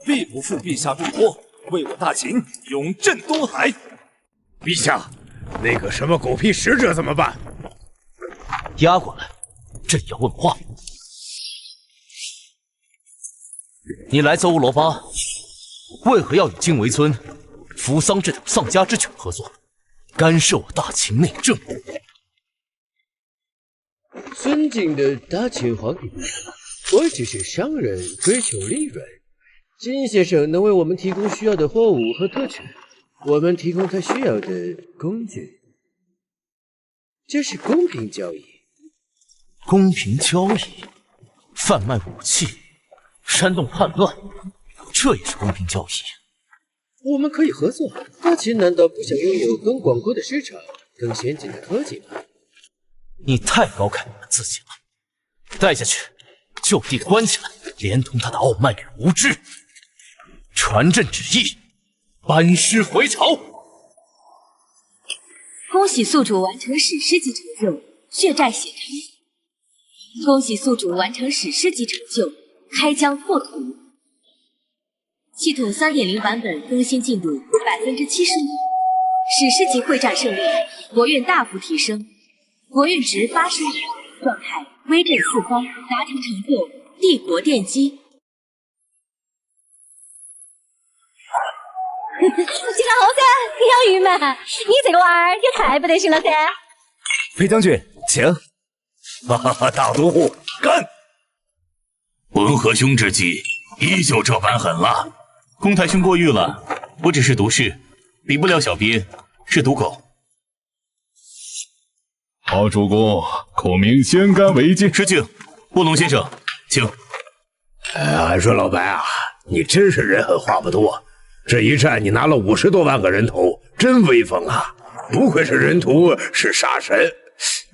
必不负陛下重托，为我大秦永镇东海。陛下，那个什么狗屁使者怎么办？押过来，朕要问话。你来自欧罗巴，为何要与金维尊、扶桑这等丧家之犬合作，干涉我大秦内政？尊敬的大秦皇帝，我只是商人，追求利润。金先生能为我们提供需要的货物和特权，我们提供他需要的工具，这是公平交易。公平交易，贩卖武器，煽动叛乱，这也是公平交易。我们可以合作。大秦难道不想拥有更广阔的市场、更先进的科技吗？你太高看你们自己了，带下去，就地关起来，连同他的傲慢与无知。传朕旨意，班师回朝。恭喜宿主完成史诗级成就，血债血偿。恭喜宿主完成史诗级成就，开疆拓土。系统 3.0 版本更新进度75%，史诗级会战胜利，国运大幅提升，国运值80亿，状态威震四方，达成成就帝国奠基。起来后噻，杨玉门，你这个娃儿也太不得行了噻！裴将军，请。大都护，干！文和兄之计依旧这般狠辣。公太兄过誉了，我只是毒士，比不了小编是毒狗。好主公，孔明先干为敬。失敬，卧龙先生，请。俺说老白啊，你真是人狠话不多。这一战你拿了50多万个人头，真威风啊！不愧是人屠是杀神。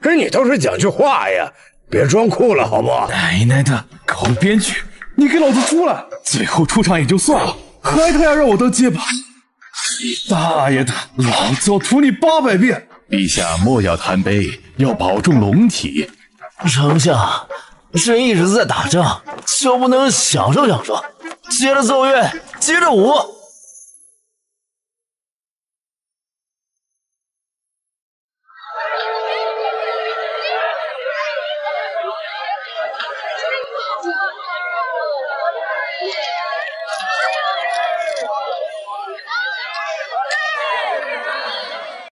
可你倒是讲句话呀，别装酷了好不好？奶奶的，搞编剧，你给老子出来！最后出场也就算了，还他要让我当结巴！你大爷的，老子要屠你800遍！陛下莫要贪杯，要保重龙体。丞相，朕一直在打仗，就不能享受享受？接着奏乐，接着舞。